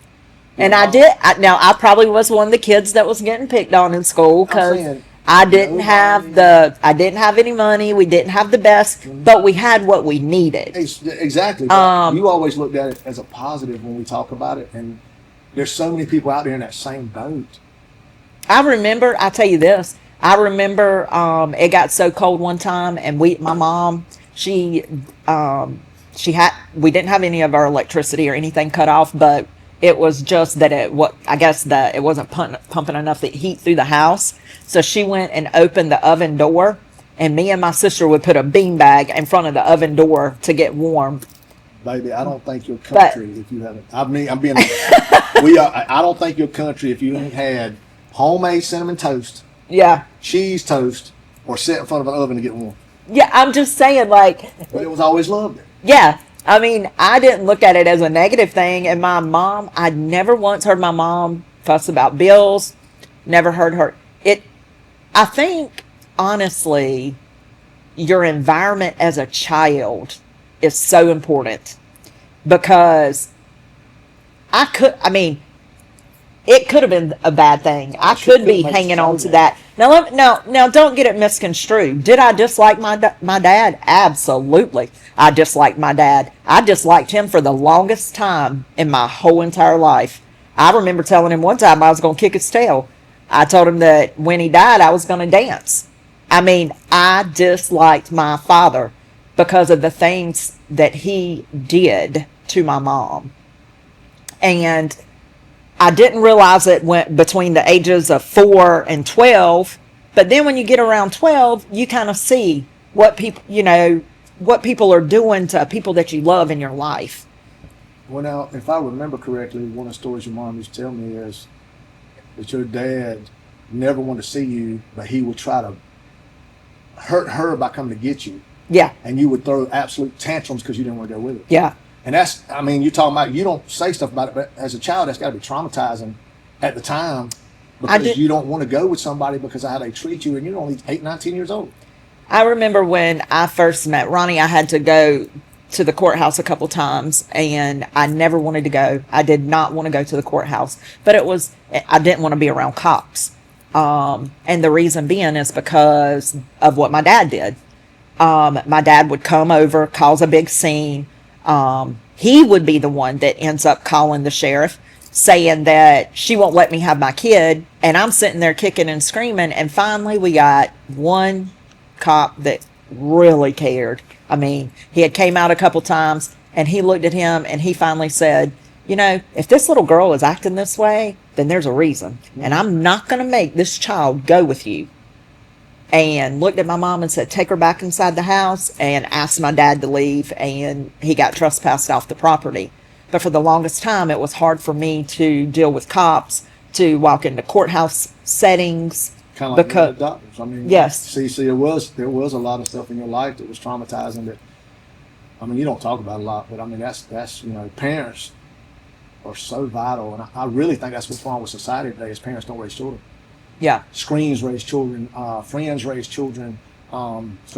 Your and I mom, did. Now, I probably was one of the kids that was getting picked on in school I'm because saying I didn't have any money. We didn't have the best, but we had what we needed. exactly. But Um, you always looked at it as a positive when we talk about it, and there's so many people out there in that same boat. I tell you this, I remember, it got so cold one time and my mom, we didn't have any of our electricity or anything cut off, but it was just that I guess that it wasn't pumping enough heat through the house. So she went and opened the oven door, and me and my sister would put a beanbag in front of the oven door to get warm. Baby, I don't think your But country if you haven't. I mean, I'm being. We are. I don't think your country if you ain't had homemade cinnamon toast, yeah, cheese toast, or sit in front of an oven to get warm. yeah, I'm just saying, like, But it was always loved. yeah, I mean, I didn't look at it as a negative thing. And my mom, I never once heard my mom fuss about bills. Never heard her. I think, honestly, your environment as a child is so important because I mean, it could have been a bad thing. I She could be make hanging so on to mad. that. Now, don't get it misconstrued. Did I dislike my dad? Absolutely. I disliked my dad. I disliked him for the longest time in my whole entire life. I remember telling him one time I was going to kick his tail. I told him that when he died, I was going to dance. I mean, I disliked my father because of the things that he did to my mom. And I didn't realize it went between the ages of 4 and 12. But then when you get around 12, you kind of see what people are doing to people that you love in your life. Well, now, if I remember correctly, one of the stories your mom used to tell me is that your dad never wanted to see you, but he would try to hurt her by coming to get you, Yeah. and you would throw absolute tantrums because you didn't want to go with it. Yeah. And that's, I mean, you're talking about, you don't say stuff about it, but as a child, that's got to be traumatizing at the time because you don't want to go with somebody because of how they treat you, and you're only 8, 19 years old. I remember when I first met Ronnie, I had to go to the courthouse a couple times, and I never wanted to go. I did not want to go to the courthouse, but I didn't want to be around cops. And the reason being is because of what my dad did. My dad would come over, cause a big scene. He would be the one that ends up calling the sheriff, saying that she won't let me have my kid. And I'm sitting there kicking and screaming. And finally we got one cop that really cared. I mean, he had came out a couple times, and he looked at him and he finally said, if this little girl is acting this way, then there's a reason. And I'm not going to make this child go with you. And looked at my mom and said, take her back inside the house, and asked my dad to leave, and he got trespassed off the property. But for the longest time, it was hard for me to deal with cops, to walk into courthouse settings. Kind of like because doctors. I mean, yes. See, there was a lot of stuff in your life that was traumatizing. That, I mean, you don't talk about a lot, but I mean, that's parents are so vital, and I really think that's what's wrong with society today. Is parents don't raise children. Yeah. Screens raise children. Friends raise children.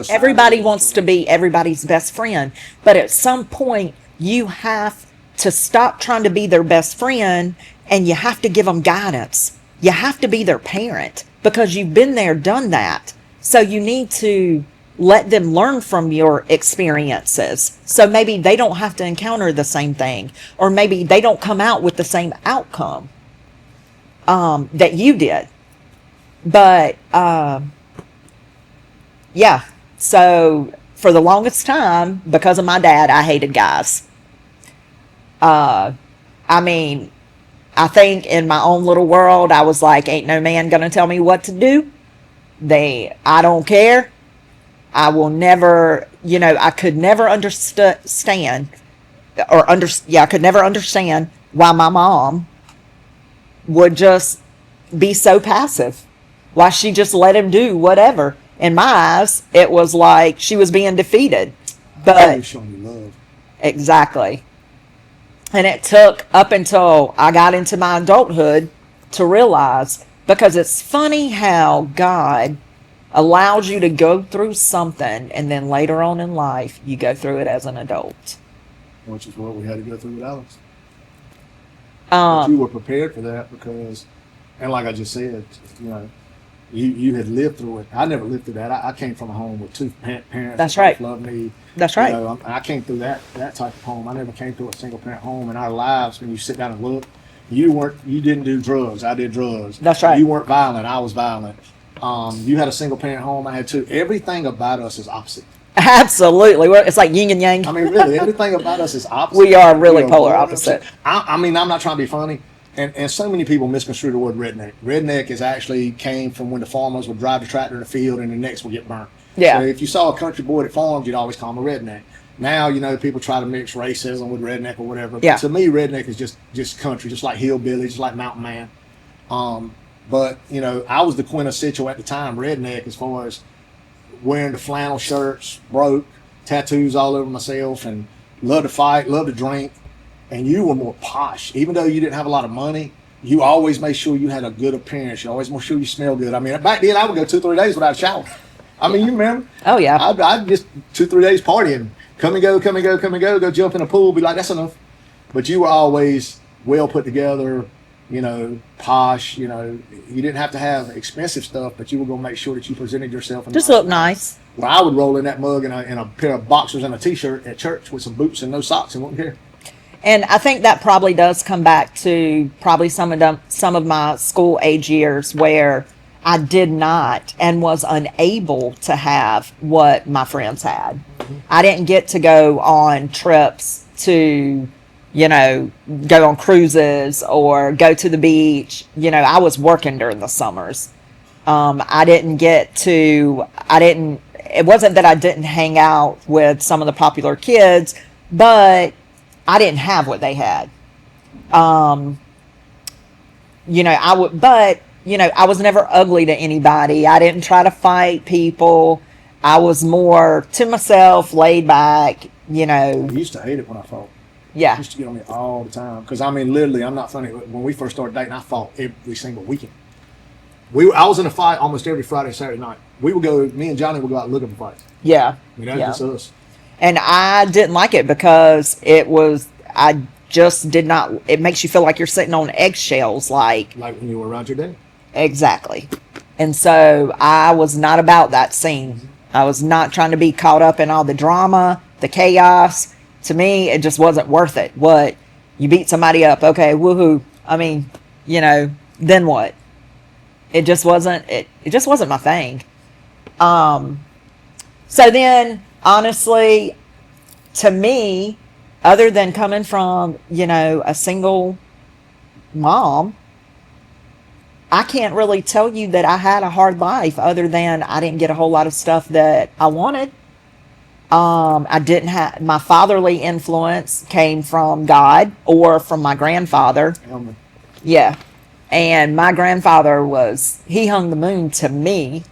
Everybody wants to be everybody's best friend, but at some point you have to stop trying to be their best friend, and you have to give them guidance. You have to be their parent because you've been there, done that. So you need to let them learn from your experiences. So maybe they don't have to encounter the same thing, or maybe they don't come out with the same outcome that you did. But yeah, so for the longest time, because of my dad, I hated guys. I mean, I think in my own little world, I was like, ain't no man gonna tell me what to do. I don't care. I will never, I could never understand I could never understand why my mom would just be so passive. Why she just let him do whatever. In my eyes, it was like she was being defeated. But showing you love. Exactly. And it took up until I got into my adulthood to realize Because it's funny how God allows you to go through something, and then later on in life, you go through it as an adult. Which is what we had to go through with Alex. But you were prepared for that because, and like I just said, you know, you had lived through it. I never lived through that. I came from a home with two parents. That's that right. Loved me. That's right. You know, I came through that type of home. I never came through a single parent home. In our lives, when you sit down and look, you didn't do drugs. I did drugs. That's right. You weren't violent. I was violent. You had a single parent home. I had two. Everything about us is opposite. Absolutely. It's like yin and yang. I mean, really, everything about us is opposite. We are really polar opposite. I mean, I'm not trying to be funny. And so many people misconstrue the word redneck. Redneck is actually came from when the farmers would drive the tractor in the field and the necks would get burnt. Yeah. So if you saw a country boy that farmed, you'd always call him a redneck. Now, you know, people try to mix racism with redneck or whatever. Yeah. But to me, redneck is just country, just like hillbilly, just like mountain man. But, you know, I was the quintessential at the time redneck as far as wearing the flannel shirts, broke, tattoos all over myself, and loved to fight, loved to drink. And you were more posh. Even though you didn't have a lot of money, you always made sure you had a good appearance. You always made sure you smelled good. I mean, back then I would go 2-3 days without a shower. I mean, you remember? Oh, yeah. I'd just 2-3 days partying. Come and go, go jump in a pool, be like, that's enough. But you were always well put together, you know, posh, you know. You didn't have to have expensive stuff, but you were going to make sure that you presented yourself. Just look nice. Well, I would roll in that mug in a pair of boxers and a t-shirt at church with some boots and no socks and wouldn't care. And I think that probably does come back to probably some of my school age years where I did not and was unable to have what my friends had. I didn't get to go on trips to, you know, go on cruises or go to the beach. You know, I was working during the summers. It wasn't that I didn't hang out with some of the popular kids, but I didn't have what they had. You know, I was never ugly to anybody. I didn't try to fight people. I was more to myself, laid back, you know. I used to hate it when I fought. Yeah. It used to get on me all the time. Because, I mean, literally, I'm not funny. When we first started dating, I fought every single weekend. I was in a fight almost every Friday, Saturday night. Me and Johnny would go out looking for fights. Yeah. You know, just us. And I didn't like it because it makes you feel like you're sitting on eggshells. Like when you were around your dad. Exactly. And so I was not about that scene. I was not trying to be caught up in all the drama, the chaos. To me, it just wasn't worth it. What? You beat somebody up. Okay, woohoo. I mean, you know, then what? It just wasn't my thing. So then, honestly, to me, other than coming from, you know, a single mom, I can't really tell you that I had a hard life other than I didn't get a whole lot of stuff that I wanted. I didn't have, my fatherly influence came from God or from my grandfather. Yeah. And my grandfather he hung the moon to me.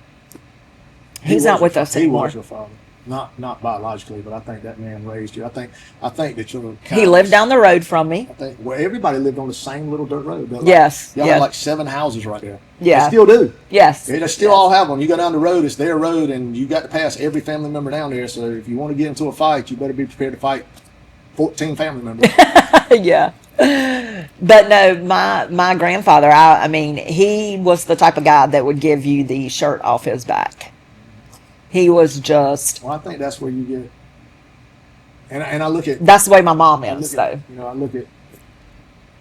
He's not with us anymore. He was your father. Not biologically, but I think that man raised you. I think that you're. He lived down the road from me. I think everybody lived on the same little dirt road. Yes. Y'all had like 7 houses right there. Yeah. They still do. Yes. They still all have them. You go down the road, it's their road, and you got to pass every family member down there. So if you want to get into a fight, you better be prepared to fight 14 family members. Yeah. But no, my grandfather, I mean, he was the type of guy that would give you the shirt off his back. He was just. Well, I think that's where you get. And I look at. That's the way my mom is, though. You know, I look at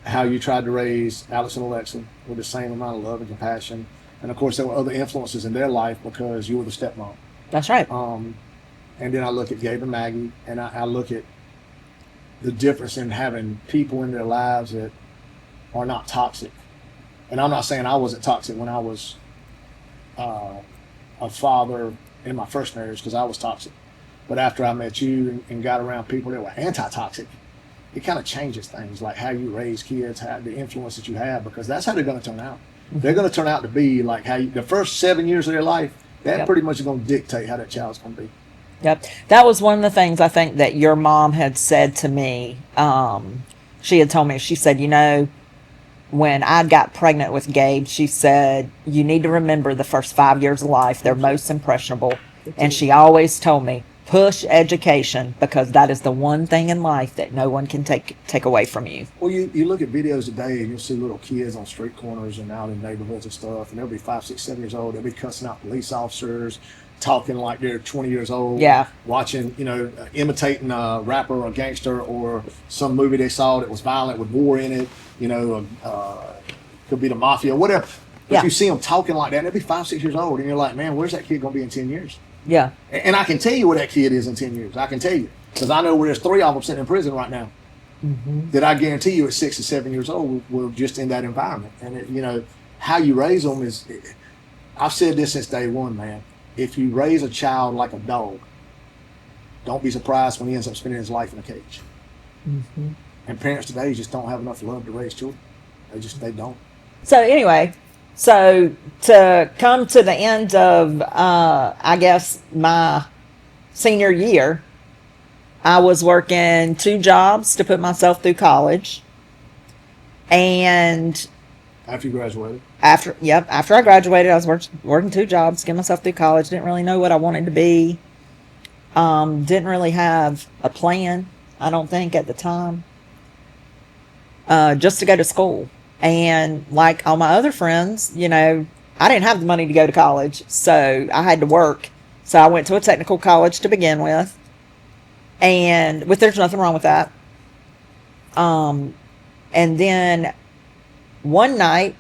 how you tried to raise Alex and Alexa with the same amount of love and compassion, and of course there were other influences in their life because you were the stepmom. That's right. And then I look at Gabe and Maggie, and I look at the difference in having people in their lives that are not toxic. And I'm not saying I wasn't toxic when I was a father in my first marriage, because I was toxic. But after I met you and got around people that were anti-toxic, it kind of changes things, like how you raise kids, how the influence that you have, because that's how they're going to turn out. Mm-hmm. They're going to turn out to be like the first 7 years of their life, that pretty much is going to dictate how that child's going to be. Yep. That was one of the things I think that your mom had said to me. She had told me, she said, you know, when I got pregnant with Gabe, she said, you need to remember the first 5 years of life. They're most impressionable. And she always told me, push education, because that is the one thing in life that no one can take away from you. Well, you look at videos today and you'll see little kids on street corners and out in neighborhoods and stuff, and they'll be 5, 6, 7 years old. They'll be cussing out police officers, talking like they're 20 years old. Yeah. Watching, imitating a rapper or a gangster or some movie they saw that was violent with war in it. Could be the mafia, whatever. But Yeah. you see them talking like that, and they'll be 5, 6 years old, and you're like, man, where's that kid going to be in 10 years? Yeah. And I can tell you where that kid is in 10 years. I can tell you. Because I know where there's 3 of them sitting in prison right now. Mm-hmm. That I guarantee you at 6 or 7 years old were just in that environment. And, how you raise them is, I've said this since day one, man. If you raise a child like a dog, don't be surprised when he ends up spending his life in a cage. Mm-hmm. And parents today just don't have enough love to raise children. They don't. So anyway, to come to the end of, I guess, my senior year, I was working 2 jobs to put myself through college. And After you graduated? after I graduated, I was working 2 jobs to get myself through college. Didn't really know what I wanted to be. Didn't really have a plan, I don't think, at the time. Just to go to school. And like all my other friends, I didn't have the money to go to college, so I had to work. So I went to a technical college to begin with, and there's nothing wrong with that. And then one night,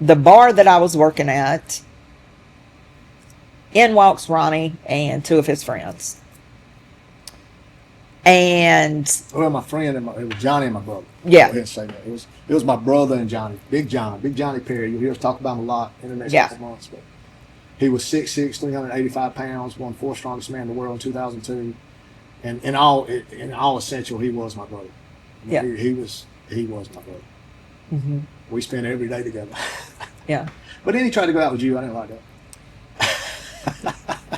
the bar that I was working at, in walks Ronnie and 2 of his friends. And Well, my friend, it was Johnny and my brother. Yeah. Go ahead and say that. It was my brother and Johnny. Big Johnny Perry. You'll hear us talk about him a lot in the next couple months. But he was 6'6", 385 pounds, won 4th strongest man in the world in 2002. And in all essential, he was my brother. Yeah. He was my brother. Mm-hmm. We spent every day together. Yeah. But then he tried to go out with you. I didn't like that.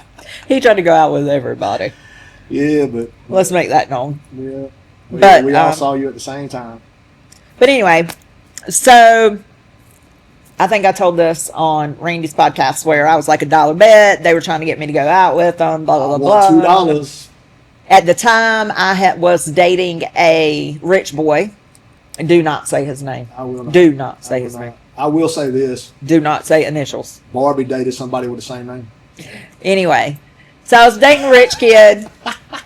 He tried to go out with everybody. Yeah, but Let's make that known. yeah. But, we all saw you at the same time. But anyway, so I think I told this on Randy's podcast where I was like $1 bet. They were trying to get me to go out with them, blah, blah, blah, blah. $2. At the time, I was dating a rich boy. Do not say his name. I will not. Do not say his name. I will say this. Do not say initials. Barbie dated somebody with the same name. Anyway, so I was dating a rich kid,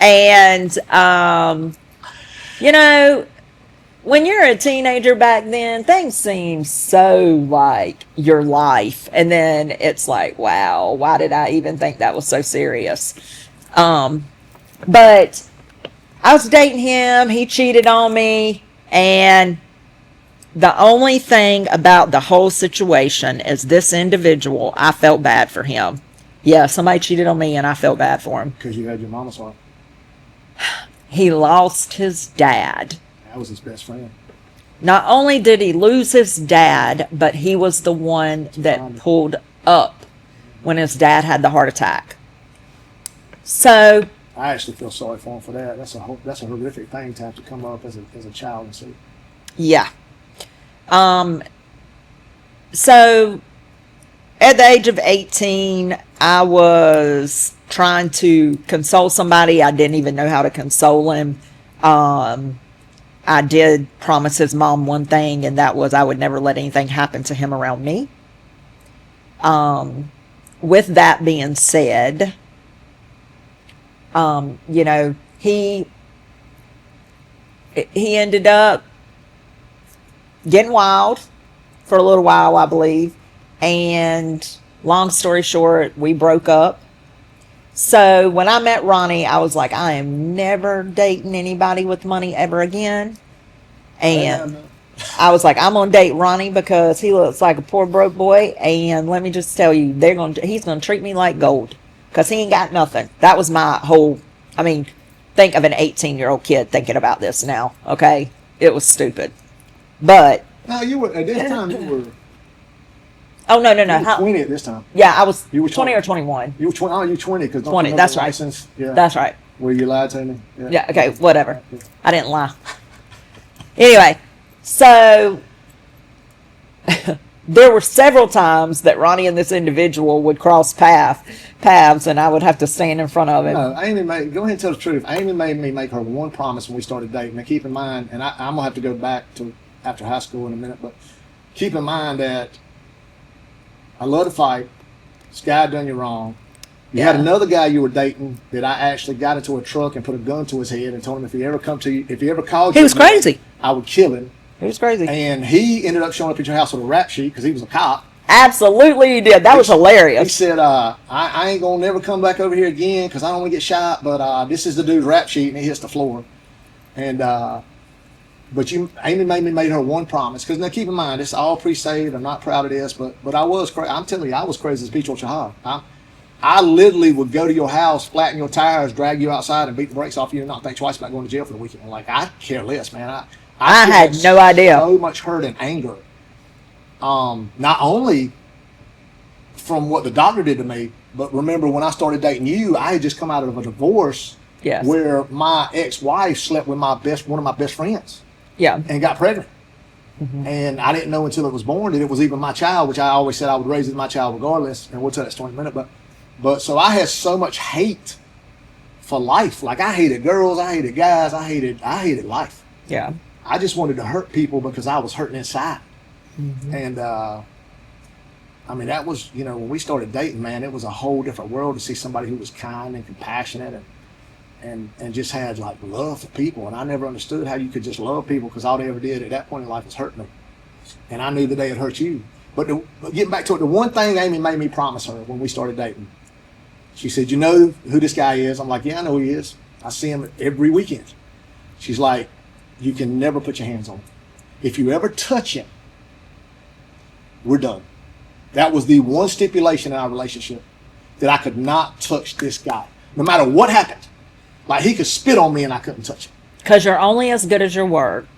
and when you're a teenager back then, things seem so like your life, and then it's like, wow, why did I even think that was so serious? But I was dating him. He cheated on me, and the only thing about the whole situation is this individual, I felt bad for him. Yeah, somebody cheated on me and I felt bad for him. Because you had your mama's heart. He lost his dad. That was his best friend. Not only did he lose his dad, but he was the one that pulled up when his dad had the heart attack. So I actually feel sorry for him for that. That's a horrific thing to have to come up as a child and see. yeah. So at the age of 18, I was trying to console somebody. I didn't even know how to console him. I did promise his mom one thing, and that was I would never let anything happen to him around me. With that being said, he ended up getting wild for a little while, I believe. And long story short, we broke up. So when I met Ronnie, I was like, I am never dating anybody with money ever again. And I was like, I'm gonna date Ronnie because he looks like a poor broke boy. And let me just tell you, he's gonna treat me like gold because he ain't got nothing. That was my whole. I mean, think of an 18-year-old kid thinking about this now. Okay, it was stupid. But no, you were at this time. You were. Oh no! You were 20 at this time. Yeah, I was. You were 20 or 21. You were 20. Oh, you 20 because 20. That's right. License? Yeah. That's right. Were you lied to me? Yeah. Okay. Whatever. I didn't lie. Anyway, so there were several times that Ronnie and this individual would cross paths, and I would have to stand in front of him. No, Amy made, go ahead and tell the truth. Amy made me make her one promise when we started dating. Now keep in mind, and I'm gonna have to go back to after high school in a minute, but keep in mind that I love to fight. This guy done you wrong. You had another guy you were dating that I actually got into a truck and put a gun to his head and told him if he ever called you, He was crazy. I would kill him. He was crazy. And he ended up showing up at your house with a rap sheet because he was a cop. Absolutely, he did. That was hilarious. He said, I ain't going to never come back over here again because I don't want to get shot, but this is the dude's rap sheet, and he hits the floor. And, but Amy made her one promise. Because now keep in mind, it's all pre-saved. I'm not proud of this, but I was crazy. I'm telling you, I was crazy as a beach on Chahar. I literally would go to your house, flatten your tires, drag you outside, and beat the brakes off you and not think twice about going to jail for the weekend. Like, I care less, man. I had no idea. So much hurt and anger. Not only from what the doctor did to me, but remember when I started dating you, I had just come out of a divorce where my ex-wife slept with one of my best friends. Yeah. And got pregnant. Mm-hmm. And I didn't know until it was born that it was even my child, which I always said I would raise it as my child regardless. And we'll tell that story in a minute. But so I had so much hate for life. Like I hated girls, I hated guys, I hated life. Yeah. I just wanted to hurt people because I was hurting inside. Mm-hmm. And I mean, that was, when we started dating, man, it was a whole different world to see somebody who was kind and compassionate and just had like love for people. And I never understood how you could just love people because all they ever did at that point in life was hurt me. And I knew that they had hurt you. But getting back to it, the one thing Amy made me promise her when we started dating, she said, you know who this guy is? I'm like, yeah, I know who he is. I see him every weekend. She's like, you can never put your hands on him. If you ever touch him, we're done. That was the one stipulation in our relationship, that I could not touch this guy. No matter what happened. Like he could spit on me and I couldn't touch him. Because you're only as good as your word.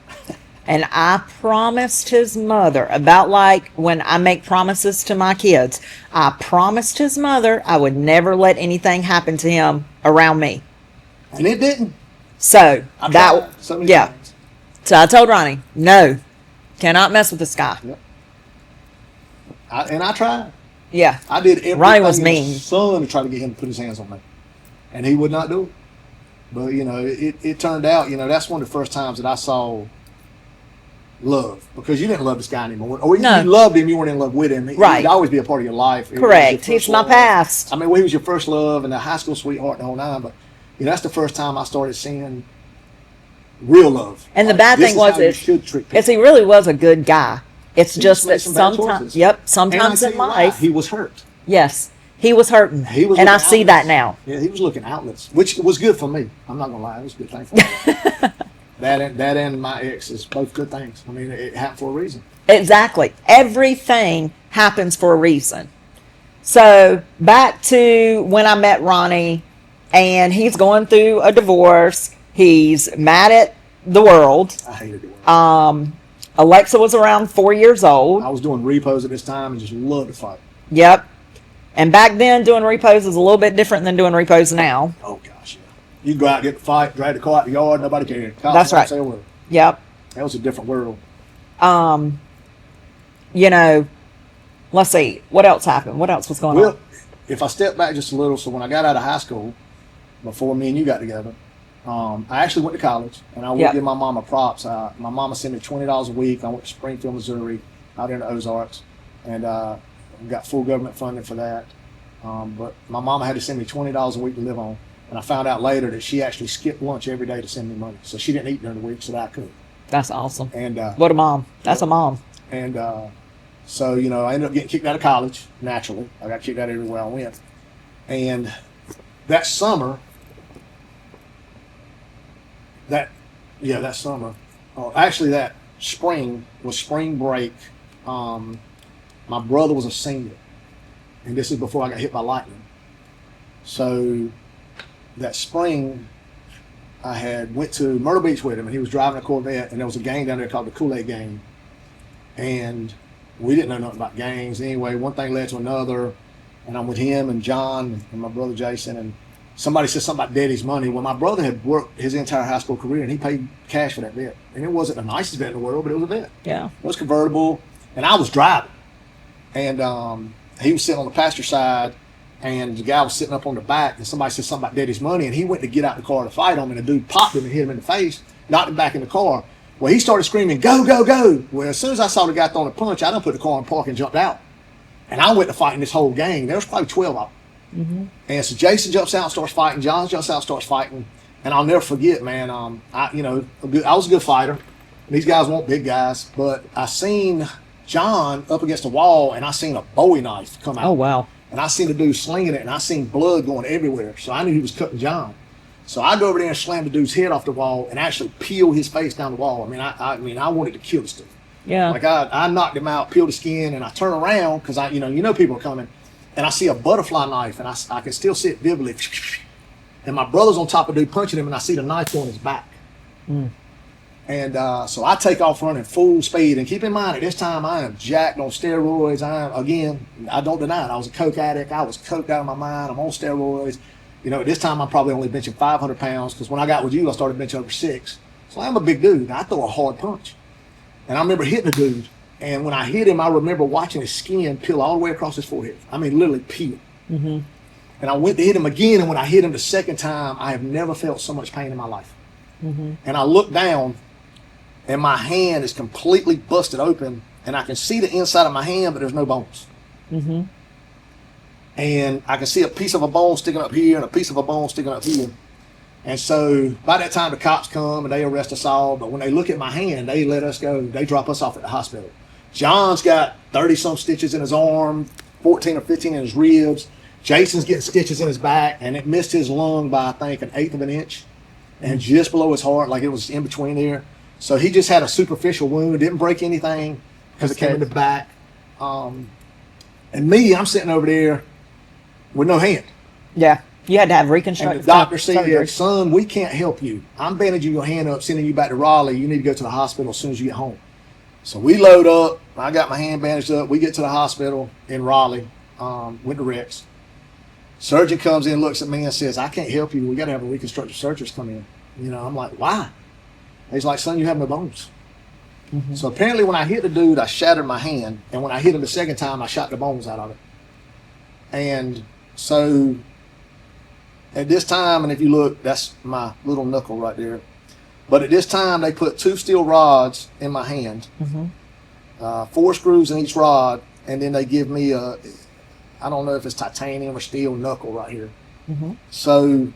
And I promised his mother, about like when I make promises to my kids, I promised his mother I would never let anything happen to him around me. And it didn't. So so many times. So I told Ronnie, no, cannot mess with this guy. Yep. I tried. Yeah. I did everything Ronnie was mean. Son to try to get him to put his hands on me. And he would not do it. But, it turned out, that's one of the first times that I saw love. Because you didn't love this guy anymore. Or you loved him, you weren't in love with him. Right. He'd always be a part of your life. Correct. He's my past. I mean, he was your first love and the high school sweetheart and the whole nine. But, that's the first time I started seeing real love. And the bad thing was he really was a good guy. It's just that sometimes, sometimes in life. He was hurt. Yes. He was hurting. And I see that now. Yeah, he was looking outlets, which was good for me. I'm not going to lie. It was a good thing for me. that and my ex is both good things. I mean, it happened for a reason. Exactly. Everything happens for a reason. So back to when I met Ronnie, and he's going through a divorce. He's mad at the world. I hated the world. Alexa was around 4 years old. I was doing repos at this time and just loved to fight. Yep. And back then, doing repos is a little bit different than doing repos now. Oh, gosh, yeah. You go out, get the fight, drag the car out the yard, nobody cared. That's right. Say a word. Yep. That was a different world. Let's see. What else happened? What else was going on? If I step back just a little, so when I got out of high school, before me and you got together, I actually went to college, and I would give my mama props. My mama sent me $20 a week. I went to Springfield, Missouri, out in the Ozarks, and got full government funding for that. But my mama had to send me $20 a week to live on, and I found out later that she actually skipped lunch every day to send me money. So she didn't eat during the week, so that I could. That's awesome. And what a mom. That's a mom. And so, I ended up getting kicked out of college, naturally. I got kicked out everywhere I went. And that summer, that spring was spring break. My brother was a senior, and this is before I got hit by lightning. So that spring, I went to Myrtle Beach with him, and he was driving a Corvette, and there was a gang down there called the Kool-Aid Gang. And we didn't know nothing about gangs anyway. One thing led to another, and I'm with him and John and my brother Jason, and somebody said something about daddy's money. Well, my brother had worked his entire high school career, and he paid cash for that vet. And it wasn't the nicest vet in the world, but it was a vet. Yeah. It was convertible, and I was driving. And he was sitting on the passenger side, and the guy was sitting up on the back, and somebody said something about Daddy's money, and he went to get out the car to fight him, and the dude popped him and hit him in the face, knocked him back in the car. Well, he started screaming, "Go, go, go!" Well, as soon as I saw the guy throwing a punch, I done put the car in park and jumped out. And I went to fighting this whole gang. There was probably 12 of them. And so Jason jumps out and starts fighting. John jumps out and starts fighting. And I'll never forget, man, I was a good fighter. These guys weren't big guys. But I seen John up against the wall, and I seen a Bowie knife come out. Oh, wow. And I seen the dude slinging it, and I seen blood going everywhere. So I knew he was cutting John. So I go over there and slam the dude's head off the wall and actually peel his face down the wall. I mean, I wanted to kill this dude. Yeah. Like I knocked him out, peeled the skin, and I turn around because you know people are coming, and I see a butterfly knife, and I can still see it vividly. And my brother's on top of the dude punching him, and I see the knife on his back. And so I take off running full speed. And keep in mind, at this time, I am jacked on steroids. I don't deny it. I was a coke addict. I was coked out of my mind. I'm on steroids. You know, at this time, I'm probably only benching 500 pounds because when I got with you, I started benching over 6. So I'm a big dude. I throw a hard punch. And I remember hitting the dude. And when I hit him, I remember watching his skin peel all the way across his forehead. I mean, literally peel. And I went to hit him again. And when I hit him the second time, I have never felt so much pain in my life. And I look down, and my hand is completely busted open. And I can see the inside of my hand, but there's no bones. And I can see a piece of a bone sticking up here and a piece of a bone sticking up here. And so by that time, the cops come and they arrest us all. But when they look at my hand, they let us go. They drop us off at the hospital. John's got 30-some stitches in his arm, 14 or 15 in his ribs. Jason's getting stitches in his back, and it missed his lung by, I think, 1/8 of an inch. And just below his heart, like it was in between there. So he just had a superficial wound. Didn't break anything because it came in the back. And me, I'm sitting over there with no hand. Yeah. You had to have And reconstructive the doctor surgery. said, "Son, we can't help you. I'm bandaging your hand up, sending you back to Raleigh. You need to go to the hospital as soon as you get home." So we load up. I got my hand bandaged up. We get to the hospital in Raleigh, went to Rex. Surgeon comes in, looks at me and says, "I can't help you. We got to have a reconstructive surgeon come in." You know, I'm like, "Why?" He's like, "Son, you have no bones." So apparently when I hit the dude, I shattered my hand. And when I hit him the second time, I shot the bones out of it. And so at this time, and if you look, that's my little knuckle right there. But at this time, they put 2 steel rods in my hand, 4 screws in each rod, and then they give me I don't know if it's titanium or steel knuckle right here. So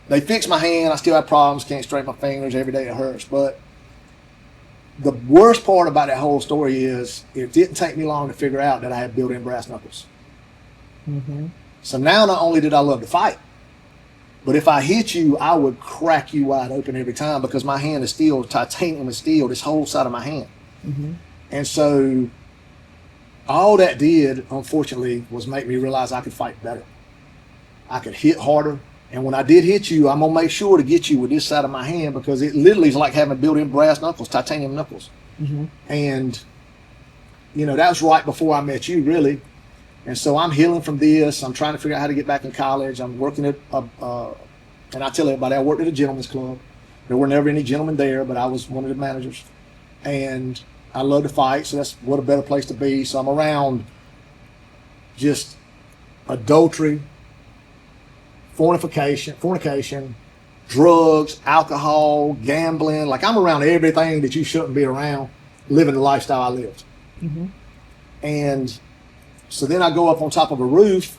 they fixed my hand. I still have problems, can't straighten my fingers. Every day it hurts. But the worst part about that whole story is it didn't take me long to figure out that I had built-in brass knuckles. So now not only did I love to fight, but if I hit you, I would crack you wide open every time because my hand is steel, titanium is steel, this whole side of my hand. And so all that did, unfortunately, was make me realize I could fight better. I could hit harder. And when I did hit you, I'm going to make sure to get you with this side of my hand because it literally is like having built-in brass knuckles, titanium knuckles. And, you know, that was right before I met you, really. And so I'm healing from this. I'm trying to figure out how to get back in college. I'm working at, and I tell everybody, I worked at a gentleman's club. There were never any gentlemen there, but I was one of the managers. And I love to fight, so that's what a better place to be. So I'm around just adultery, fornication, drugs, alcohol, gambling. Like I'm around everything that you shouldn't be around, living the lifestyle I lived. And so then I go up on top of a roof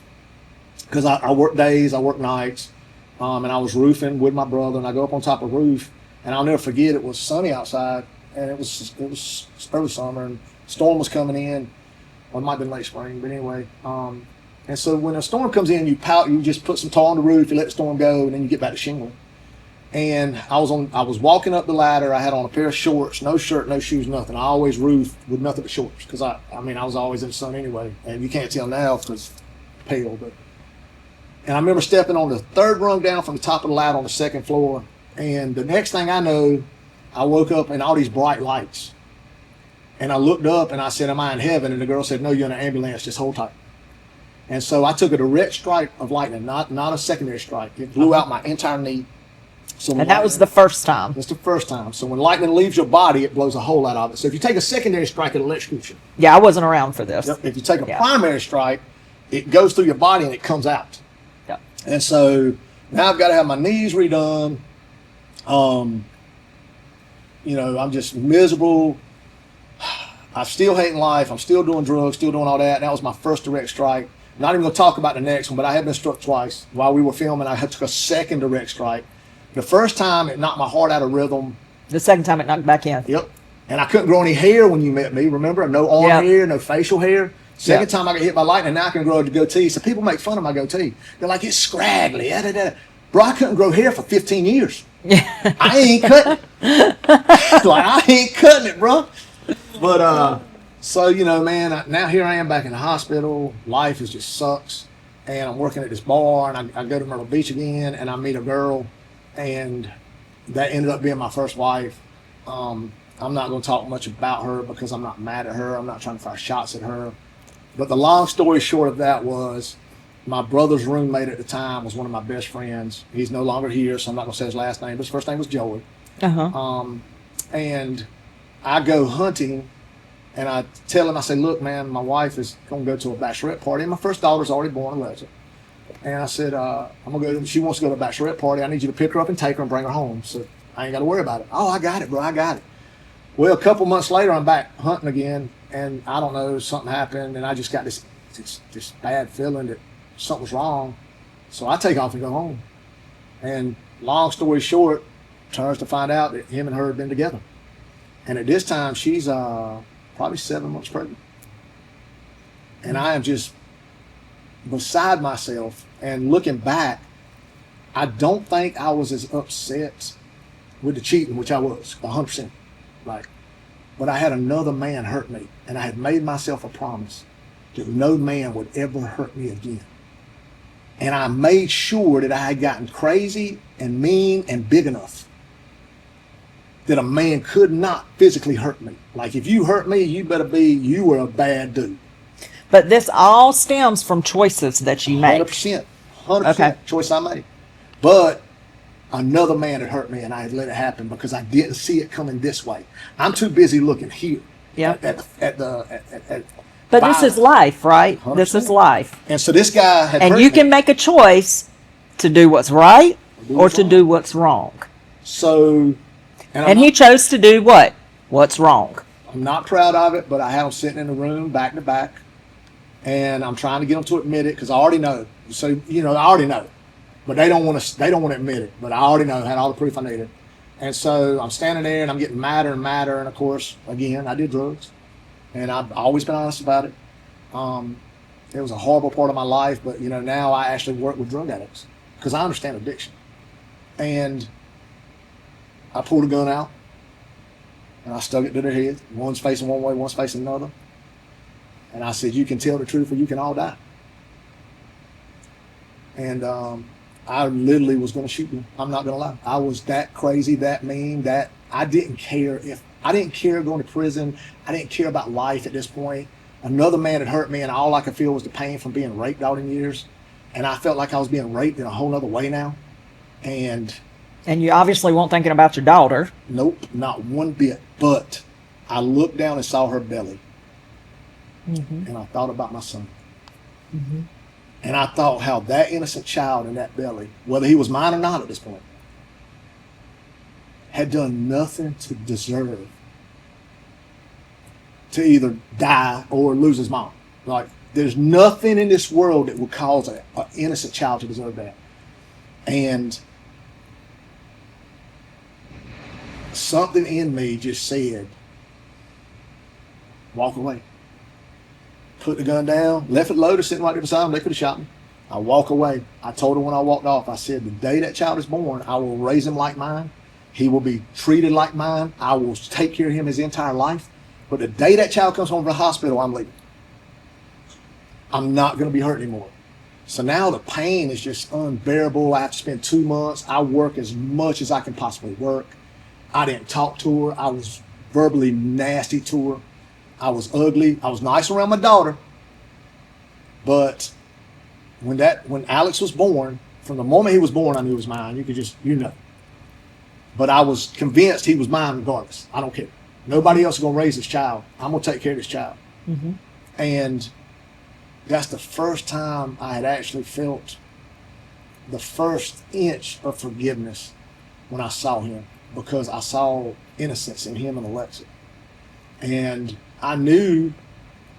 because I work days, I work nights, and I was roofing with my brother. And I go up on top of a roof, and I'll never forget. It was sunny outside, and it was early summer, and storm was coming in. Well, it might have been late spring, but anyway. And so when a storm comes in, you just put some tar on the roof, you let the storm go, and then you get back to shingling. And I was walking up the ladder. I had on a pair of shorts, no shirt, no shoes, nothing. I always roof with nothing but shorts because I was always in the sun anyway. And you can't tell now because pale. And I remember stepping on the 3rd rung down from the top of the ladder on the 2nd floor. And the next thing I know, I woke up in all these bright lights. And I looked up and I said, "Am I in heaven?" And the girl said, "No, you're in an ambulance. Just hold tight." And so I took a direct strike of lightning, not a secondary strike. It blew out my entire knee. So And that was the first time. That's the first time. So when lightning leaves your body, it blows a whole lot of it. So if you take a secondary strike, it'll electrocute you. Yeah, I wasn't around for this. Yep. If you take a Yeah. primary strike, it goes through your body and it comes out. Yeah. And so now I've got to have my knees redone. I'm just miserable. I'm still hating life. I'm still doing drugs, still doing all that. That was my first direct strike. Not even going to talk about the next one, but I have been struck twice. While we were filming, I took a second direct strike. The first time, it knocked my heart out of rhythm. The second time it knocked back in. Yep. And I couldn't grow any hair when you met me, remember? No arm hair, no facial hair. Second time I got hit by lightning, now I can grow a goatee. So people make fun of my goatee. They're like, it's scraggly. Bro, I couldn't grow hair for 15 years. I ain't cutting it. I ain't cutting it, bro. But, man, now here I am back in the hospital. Life just sucks. And I'm working at this bar, and I go to Myrtle Beach again, and I meet a girl, and that ended up being my first wife. I'm not going to talk much about her because I'm not mad at her. I'm not trying to fire shots at her. But the long story short of that was my brother's roommate at the time was one of my best friends. He's no longer here, so I'm not going to say his last name, but his first name was Joey. And I go hunting, and I tell him, I say, look, man, my wife is going to go to a bachelorette party, and my first daughter's already born, Alexa. And I said, she wants to go to a bachelorette party. I need you to pick her up and take her and bring her home. So I ain't got to worry about it. Oh, I got it, bro. I got it. Well, a couple months later, I'm back hunting again, and I don't know, something happened, and I just got this bad feeling that something was wrong. So I take off and go home. And long story short, turns to find out that him and her had been together. And at this time, she's probably 7 months pregnant. And I am just beside myself. And looking back, I don't think I was as upset with the cheating, which I was 100%. But I had another man hurt me, and I had made myself a promise that no man would ever hurt me again. And I made sure that I had gotten crazy and mean and big enough that a man could not physically hurt me. Like, if you hurt me, you were a bad dude. But this all stems from choices that you made. 100%. Okay. Choice I made. But another man had hurt me, and I had let it happen because I didn't see it coming this way. I'm too busy looking here. Yeah. But this is life, right? 100%. This is life. And so this guy had And hurt you me. can make a choice to do what's right or to do what's wrong. So, and he chose to do what? What's wrong. I'm not proud of it, but I have them sitting in the room back to back, and I'm trying to get them to admit it because I already know. So, I already know. But they don't want to admit it. But I already know. I had all the proof I needed. And so I'm standing there, and I'm getting madder and madder. And, of course, again, I did drugs. And I've always been honest about it. It was a horrible part of my life. But, now I actually work with drug addicts because I understand addiction. And I pulled a gun out, and I stuck it to their head. One's facing one way, one's facing another. And I said, you can tell the truth or you can all die. And I literally was going to shoot them. I'm not going to lie. I was that crazy, that mean, that I didn't care going to prison. I didn't care about life at this point. Another man had hurt me, and all I could feel was the pain from being raped all them years. And I felt like I was being raped in a whole other way now. And you obviously weren't thinking about your daughter. Nope, not one bit. But I looked down and saw her belly. Mm-hmm. And I thought about my son. Mm-hmm. And I thought how that innocent child in that belly, whether he was mine or not at this point, had done nothing to deserve to either die or lose his mom. Like, there's nothing in this world that would cause an innocent child to deserve that. And something in me just said, walk away. Put the gun down, left it loaded, sitting right there beside him. They could have shot me. I walk away. I told her when I walked off, I said, the day that child is born, I will raise him like mine. He will be treated like mine. I will take care of him his entire life. But the day that child comes home from the hospital, I'm leaving. I'm not going to be hurt anymore. So now the pain is just unbearable. I have to spend 2 months. I work as much as I can possibly work. I didn't talk to her. I was verbally nasty to her. I was ugly. I was nice around my daughter. But when Alex was born, from the moment he was born, I knew it was mine. You could just, But I was convinced he was mine regardless. I don't care. Nobody else is going to raise this child. I'm going to take care of this child. Mm-hmm. And that's the first time I had actually felt the first inch of forgiveness when I saw him, because I saw innocence in him and Alexa. And I knew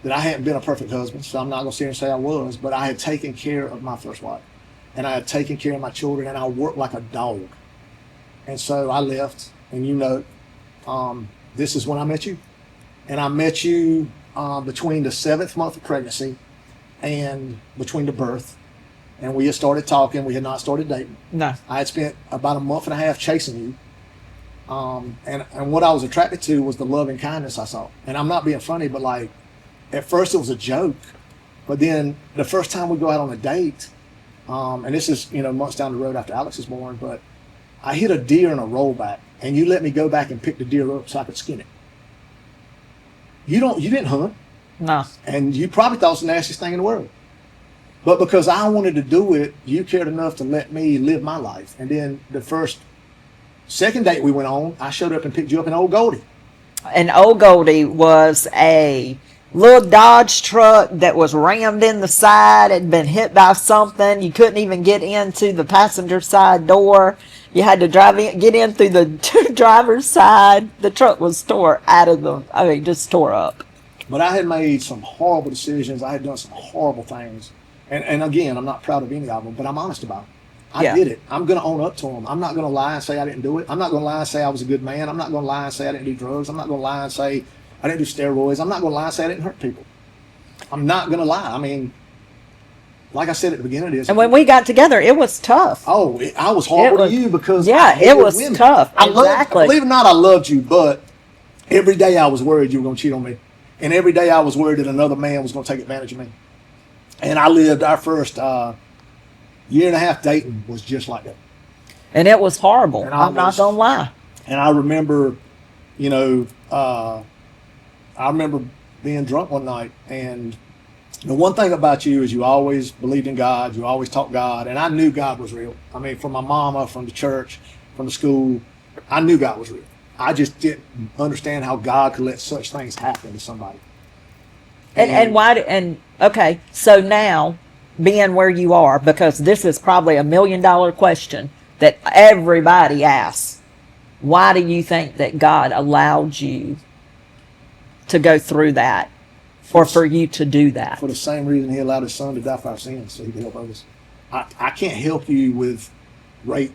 that I hadn't been a perfect husband, so I'm not going to sit here and say I was, but I had taken care of my first wife, and I had taken care of my children, and I worked like a dog. And so I left, and this is when I met you. And I met you between the 7th month of pregnancy and between the birth. And we had started talking. We had not started dating. No. I had spent about a month and a half chasing you. And what I was attracted to was the love and kindness I saw. And I'm not being funny, but like, at first it was a joke. But then the first time we go out on a date, and this is, months down the road after Alex is born, but I hit a deer in a rollback, and you let me go back and pick the deer up so I could skin it. You didn't hunt. No. And you probably thought it was the nastiest thing in the world. But because I wanted to do it, you cared enough to let me live my life. And then the second date we went on, I showed up and picked you up in Old Goldie. And Old Goldie was a little Dodge truck that was rammed in the side, had been hit by something. You couldn't even get into the passenger side door. You had to get in through the driver's side. The truck was just tore up. But I had made some horrible decisions. I had done some horrible things. And again, I'm not proud of any of them, but I'm honest about it. I did it. I'm going to own up to them. I'm not going to lie and say I didn't do it. I'm not going to lie and say I was a good man. I'm not going to lie and say I didn't do drugs. I'm not going to lie and say I didn't do steroids. I'm not going to lie and say I didn't hurt people. I'm not going to lie. I mean, like I said at the beginning of this. And when we got together, it was tough. Oh, I was horrible to you because it was women. Tough. Exactly. Believe it or not, I loved you, but every day I was worried you were going to cheat on me. And every day I was worried that another man was going to take advantage of me. And I lived our first year and a half dating was just like that. And it was horrible. I'm not going to lie. And I remember, I remember being drunk one night. And the one thing about you is you always believed in God. You always taught God. And I knew God was real. I mean, from my mama, from the church, from the school, I knew God was real. I just didn't understand how God could let such things happen to somebody. Okay, so now, being where you are, because this is probably $1 million question that everybody asks, why do you think that God allowed you to go through that, or for you to do that? For the same reason he allowed his son to die for our sins, so he could help others. I can't help you with rape.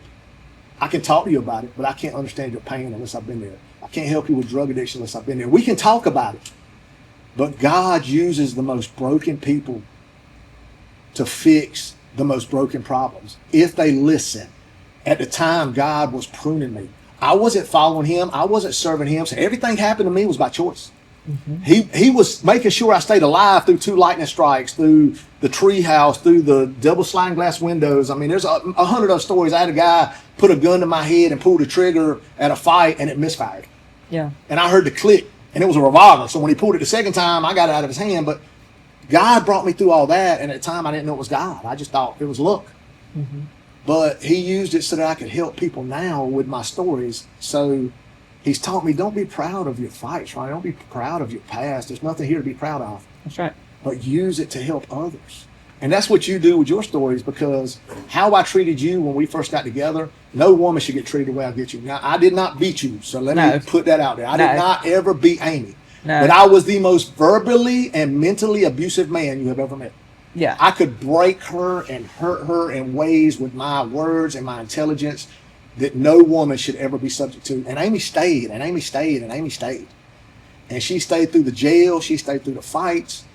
I can talk to you about it, but I can't understand your pain unless I've been there. I can't help you with drug addiction unless I've been there. We can talk about it. But God uses the most broken people to fix the most broken problems if they listen. At the time, God was pruning me. I wasn't following him. I wasn't serving him. So everything happened to me was by choice. Mm-hmm. He was making sure I stayed alive through 2 lightning strikes, through the tree house, through the double sliding glass windows. I mean, there's 100 of those stories. I had a guy put a gun to my head and pull the trigger at a fight, and it misfired. Yeah. And I heard the click. And it was a revolver. So when he pulled it the second time, I got it out of his hand. But God brought me through all that. And at the time, I didn't know it was God. I just thought it was luck. Mm-hmm. But he used it so that I could help people now with my stories. So he's taught me, don't be proud of your fights, right? Don't be proud of your past. There's nothing here to be proud of. That's right. But use it to help others. And that's what you do with your stories, because how I treated you when we first got together, no woman should get treated the way I get you. Now, I did not beat you, so let me put that out there. I did not ever beat Amy. No. But I was the most verbally and mentally abusive man you have ever met. Yeah. I could break her and hurt her in ways with my words and my intelligence that no woman should ever be subject to. And Amy stayed, and Amy stayed, and Amy stayed. And she stayed through the jail. She stayed through the fights.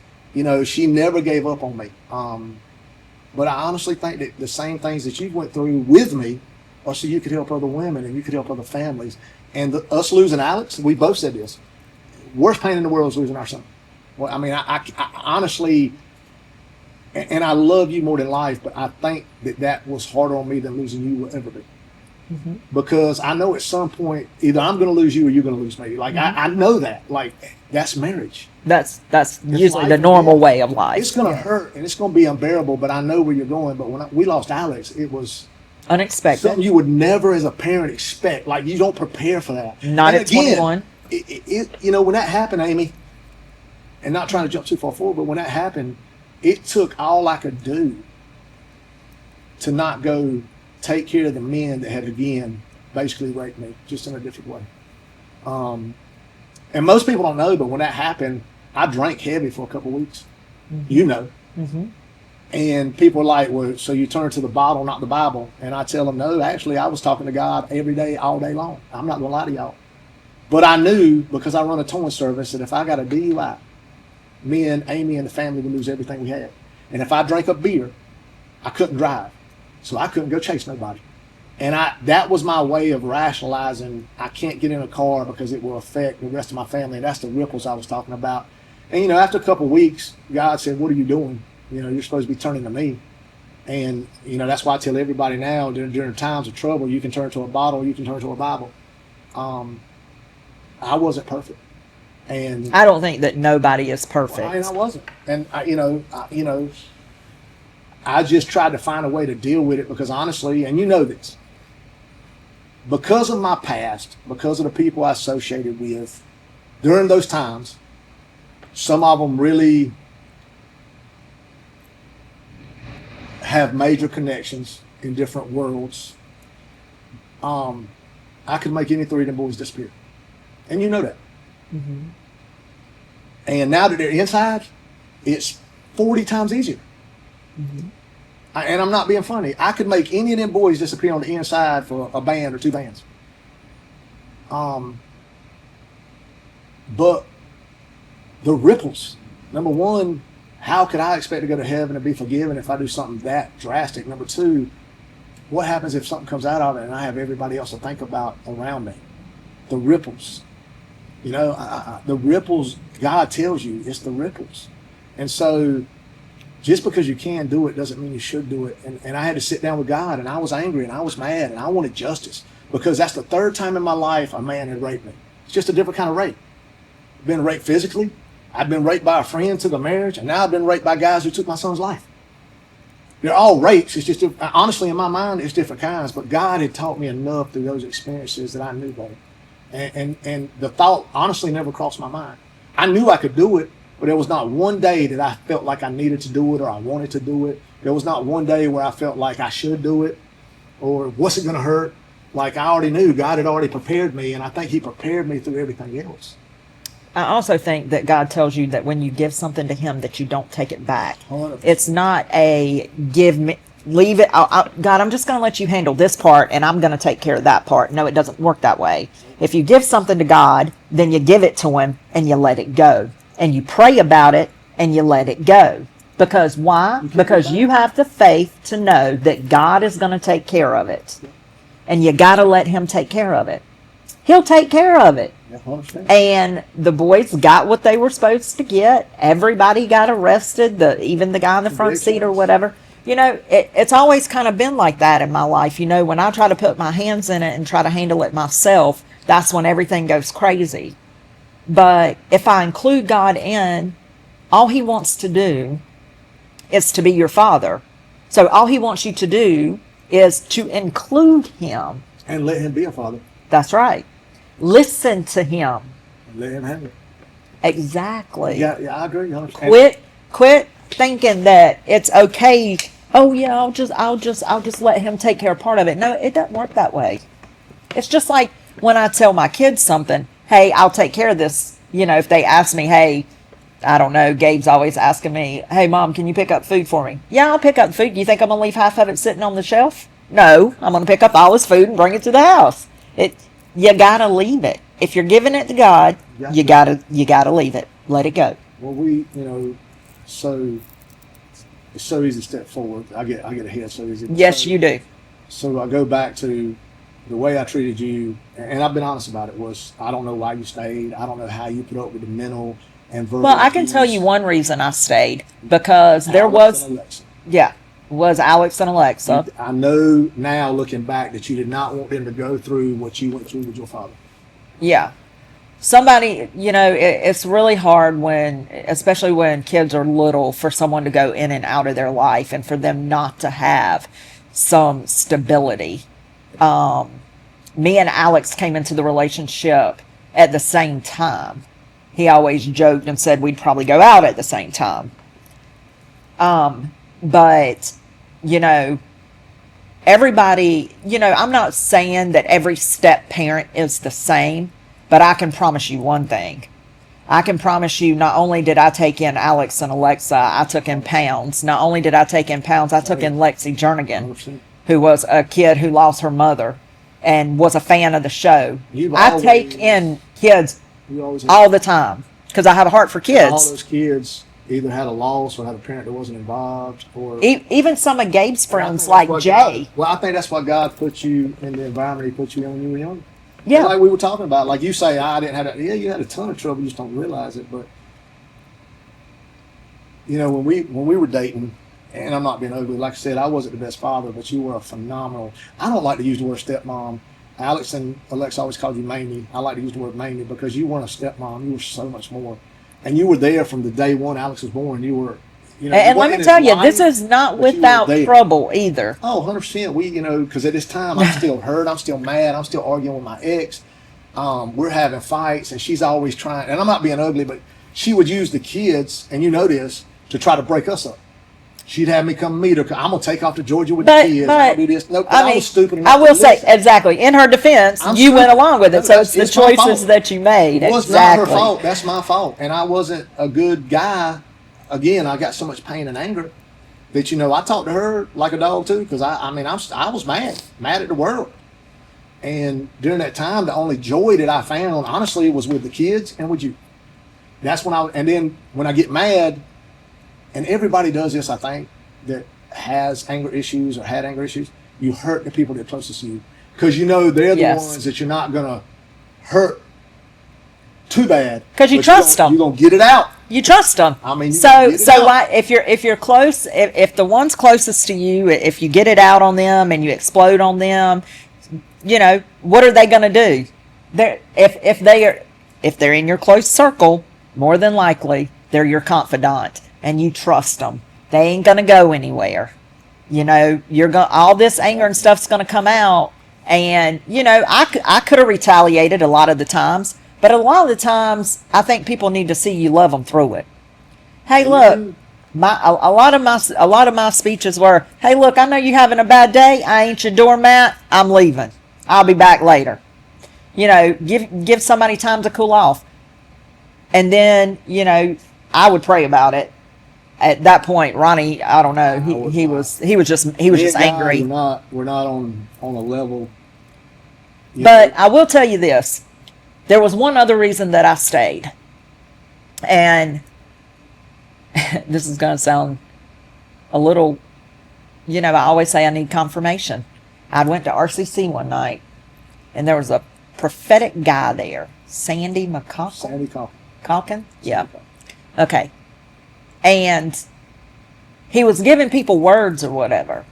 She never gave up on me. But I honestly think that the same things that you went through with me are so you could help other women and you could help other families. And us losing Alex, we both said this, worst pain in the world is losing our son. Well, I mean, I honestly, and I love you more than life, but I think that was harder on me than losing you will ever be. Mm-hmm. Because I know at some point, either I'm going to lose you or you're going to lose me. Like, mm-hmm. I know that. Like, that's marriage. That's usually the normal way of life. It's going to hurt and it's going to be unbearable, but I know where you're going. But when we lost Alex, it was Unexpected. Something you would never as a parent expect. Like, you don't prepare for that. Not And at 21. You know, when that happened, Amy, and not trying to jump too far forward, but when that happened, it took all I could do to not go take care of the men that had, again, basically raped me, just in a different way. And most people don't know, but when that happened, I drank heavy for a couple of weeks. Mm-hmm. You know. Mm-hmm. And people are like, well, so you turn to the bottle, not the Bible. And I tell them, no, actually, I was talking to God every day, all day long. I'm not going to lie to y'all. But I knew, because I run a towing service, that if I got a DUI, me and Amy and the family would lose everything we had. And if I drank a beer, I couldn't drive. So I couldn't go chase nobody. And that was my way of rationalizing, I can't get in a car because it will affect the rest of my family. And that's the ripples I was talking about. And, you know, after a couple of weeks, God said, what are you doing? You know, you're supposed to be turning to me. And, you know, that's why I tell everybody now, during times of trouble, you can turn to a bottle, you can turn to a Bible. I wasn't perfect. And I don't think that nobody is perfect. I wasn't. And, I just tried to find a way to deal with it because, honestly, and you know this, because of my past, because of the people I associated with during those times, some of them really have major connections in different worlds. I could make any three of them boys disappear. And you know that. Mm-hmm. And now that they're inside, it's 40 times easier. Mm-hmm. And I'm not being funny. I could make any of them boys disappear on the inside for a band or two bands. But the ripples, number one, how could I expect to go to heaven and be forgiven if I do something that drastic? Number two, what happens if something comes out of it and I have everybody else to think about around me? The ripples. You know, the ripples, God tells you, it's the ripples. And so just because you can do it doesn't mean you should do it. And I had to sit down with God, and I was angry, and I was mad, and I wanted justice, because that's the third time in my life a man had raped me. It's just a different kind of rape. I've been raped physically. I've been raped by a friend to the marriage, and now I've been raped by guys who took my son's life. They're all rapes. It's just, honestly, in my mind, it's different kinds, but God had taught me enough through those experiences that I knew better. And the thought honestly never crossed my mind. I knew I could do it, but there was not one day that I felt like I needed to do it or I wanted to do it. There was not one day where I felt like I should do it or what's it going to hurt. Like, I already knew God had already prepared me, and I think he prepared me through everything else. I also think that God tells you that when you give something to him, that you don't take it back. 100%. It's not a give me, leave it. God, I'm just going to let you handle this part, and I'm going to take care of that part. No, it doesn't work that way. If you give something to God, then you give it to him and you let it go. And you pray about it and you let it go. Because why? Because you have the faith to know that God is going to take care of it. And you got to let him take care of it. He'll take care of it. And the boys got what they were supposed to get. Everybody got arrested, even the guy in the front seat or whatever. You know, it's always kind of been like that in my life. You know, when I try to put my hands in it and try to handle it myself, that's when everything goes crazy. But if I include God in, all he wants to do is to be your father. So all he wants you to do is to include him. And let him be a father. That's right. Listen to him. And let him handle it. Exactly. Yeah, I agree. Quit thinking that it's okay. Oh yeah, I'll just let him take care of part of it. No, it doesn't work that way. It's just like when I tell my kids something, hey, I'll take care of this. You know, if they ask me, hey, I don't know, Gabe's always asking me, hey, Mom, can you pick up food for me? Yeah, I'll pick up food. You think I'm going to leave half of it sitting on the shelf? No, I'm going to pick up all his food and bring it to the house. You got to leave it. If you're giving it to God, you got to leave it. Let it go. Well, so it's so easy to step forward. I get ahead so easy. Yes, you do. So I go back to the way I treated you, and I've been honest about it, was I don't know why you stayed. I don't know how you put up with the mental and verbal Well, I can tell you one reason I stayed, because there was Alex and Alexa. I know now, looking back, that you did not want them to go through what you went through with your father. Yeah. Somebody, it's really hard especially when kids are little, for someone to go in and out of their life and for them not to have some stability. Me and Alex came into the relationship at the same time. He always joked and said we'd probably go out at the same time. But, you know, everybody, you know, I'm not saying that every step parent is the same, but I can promise you one thing. I can promise you, not only did I take in Alex and Alexa, I took in Pounds. Not only did I take in Pounds, I took in Lexi Jernigan, who was a kid who lost her mother and was a fan of the show. I take in kids all the time because I have a heart for kids. All those kids either had a loss or had a parent that wasn't involved, or even some of Gabe's friends, like Jay. I think that's why God put you in the environment He put you in when you were young. Yeah, like we were talking about. Like you say, I didn't have that. Yeah, you had a ton of trouble. You just don't realize it. But you know, when we were dating, and I'm not being ugly. Like I said, I wasn't the best father, but you were a phenomenal. I don't like to use the word stepmom. Alex and Alexa always called you Mamie. I like to use the word Mamie because you weren't a stepmom. You were so much more, and you were there from the day one Alex was born. You were. You know, and let me tell you, this is not without trouble either. Oh, 100%. We, you know, because at this time, I'm still hurt. I'm still mad. I'm still arguing with my ex. We're having fights, and she's always trying, and I'm not being ugly, but she would use the kids, and you know this, to try to break us up. She'd have me come meet her. I'm going to take off to Georgia with the kids. I'm going to do this. Nope, I was stupid enough. I will say, exactly, in her defense, you went along with it, so it's the choices that you made. It was not her fault. That's my fault. And I wasn't a good guy. Again, I got so much pain and anger that, you know, I talked to her like a dog too, because I was mad at the world. And during that time, the only joy that I found, honestly, was with the kids and with you. That's when and then when I get mad, and everybody does this, I think, that has anger issues or had anger issues, you hurt the people that are closest to you. Because you know they're the ones that you're not going to hurt too bad. Because you trust them. You're going to get it out. You trust them. I mean, if you're close, if the one's closest to you, if you get it out on them and you explode on them, you know, what are they going to do? If they're in your close circle, more than likely they're your confidant and you trust them. They ain't going to go anywhere. You know, all this anger and stuff's going to come out, and you know, I could have retaliated a lot of the times. But a lot of the times, I think people need to see you love them through it. Hey, look, a lot of my speeches were, "Hey, look, I know you're having a bad day. I ain't your doormat. I'm leaving. I'll be back later." You know, give somebody time to cool off, and then you know, I would pray about it. At that point, Ronnie, I don't know, he was just angry. We're not on a level. But I will tell you this. There was one other reason that I stayed. And this is going to sound a little, you know, I always say I need confirmation. I went to RCC one night, and there was a prophetic guy there. Sandy Calkin? Yeah. Okay. And he was giving people words or whatever.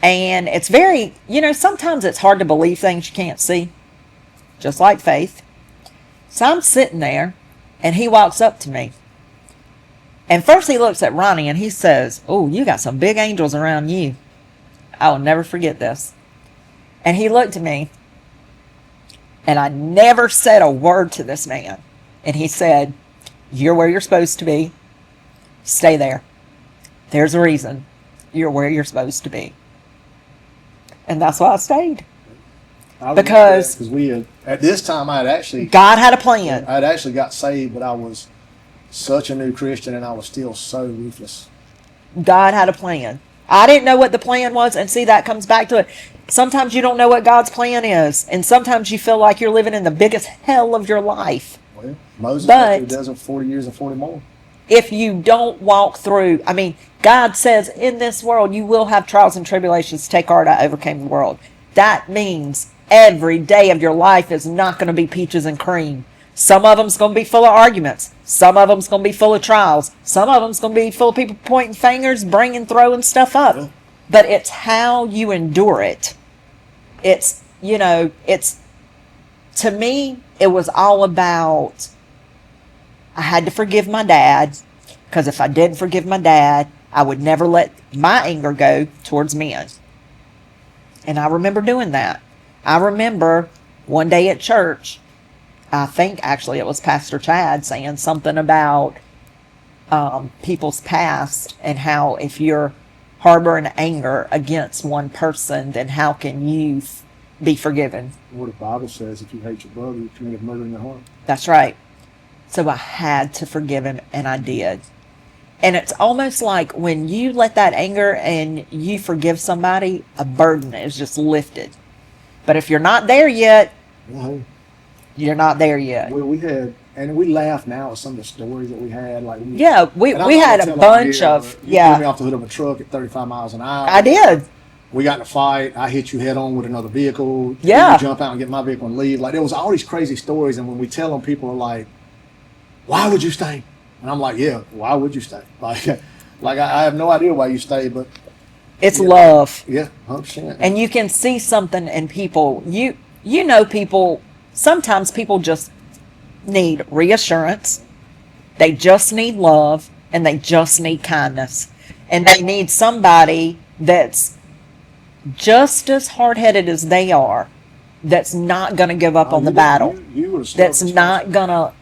And it's very, you know, sometimes it's hard to believe things you can't see. Just like faith. So I'm sitting there, and he walks up to me. And first he looks at Ronnie, and he says, "Oh, you got some big angels around you." I will never forget this. And he looked at me, and I never said a word to this man. And he said, "You're where you're supposed to be. Stay there. There's a reason you're where you're supposed to be." And that's why I stayed. Because we had, at this time, God had a plan. I'd actually got saved, but I was such a new Christian, and I was still so ruthless. God had a plan. I didn't know what the plan was, and see, that comes back to it. Sometimes you don't know what God's plan is, and sometimes you feel like you're living in the biggest hell of your life. Well, Moses went through the desert 40 years and 40 more. If you don't walk through, I mean, God says in this world you will have trials and tribulations. Take heart, I overcame the world. That means every day of your life is not going to be peaches and cream. Some of them's going to be full of arguments. Some of them's going to be full of trials. Some of them's going to be full of people pointing fingers, throwing stuff up. Yeah. But it's how you endure it. It's, you know, to me, it was all about, I had to forgive my dad. Because if I didn't forgive my dad, I would never let my anger go towards men. And I remember doing that. I remember one day at church, I think actually it was Pastor Chad saying something about people's past and how if you're harboring anger against one person, then how can you be forgiven? What the Bible says, if you hate your brother, you commit murder in your heart. That's right. So I had to forgive him, and I did. And it's almost like when you let that anger and you forgive somebody, a burden is just lifted. But if you're not there yet, Well, you're not there yet. we had, and we laugh now at some of the stories that we had. Like we We had a bunch of, you threw me off the hood of a truck at 35 miles an hour. I did. We got in a fight. I hit you head on with another vehicle. Yeah. You jump out and get my vehicle and leave. Like there was all these crazy stories, and when we tell them, people are like, "Why would you stay?" And I'm like, "Yeah, why would you stay?" Like I have no idea why you stay, but It's love. yeah, 100%. And you can see something in people. You know people, sometimes people just need reassurance. They just need love, and they just need kindness. And they need somebody that's just as hard-headed as they are, that's not going to give up on the battle. You were That's not going to,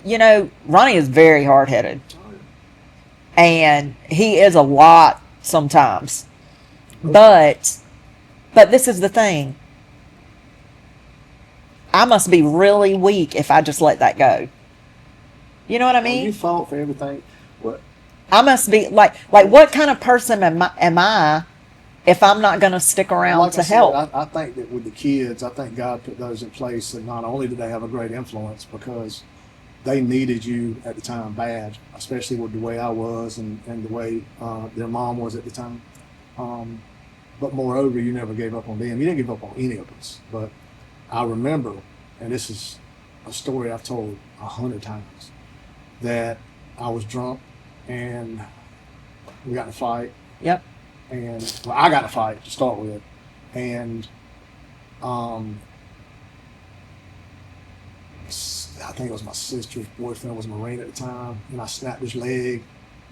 you know, Ronnie is very hard-headed. And he is a lot sometimes. But this is the thing. I must be really weak if I just let that go. You know what I mean? You fought for everything. What? I must be like what kind of person am I if I'm not going to stick around Like to I said, help? I think that with the kids, I think God put those in place, and not only did they have a great influence because they needed you at the time bad, especially with the way I was and the way their mom was at the time. But moreover, you never gave up on them. You didn't give up on any of us. But I remember, and this is a story I've told 100 times, that I was drunk and we got in a fight. Yep. And well, I got in a fight to start with, and I think it was my sister's boyfriend was a Marine at the time, and I snapped his leg.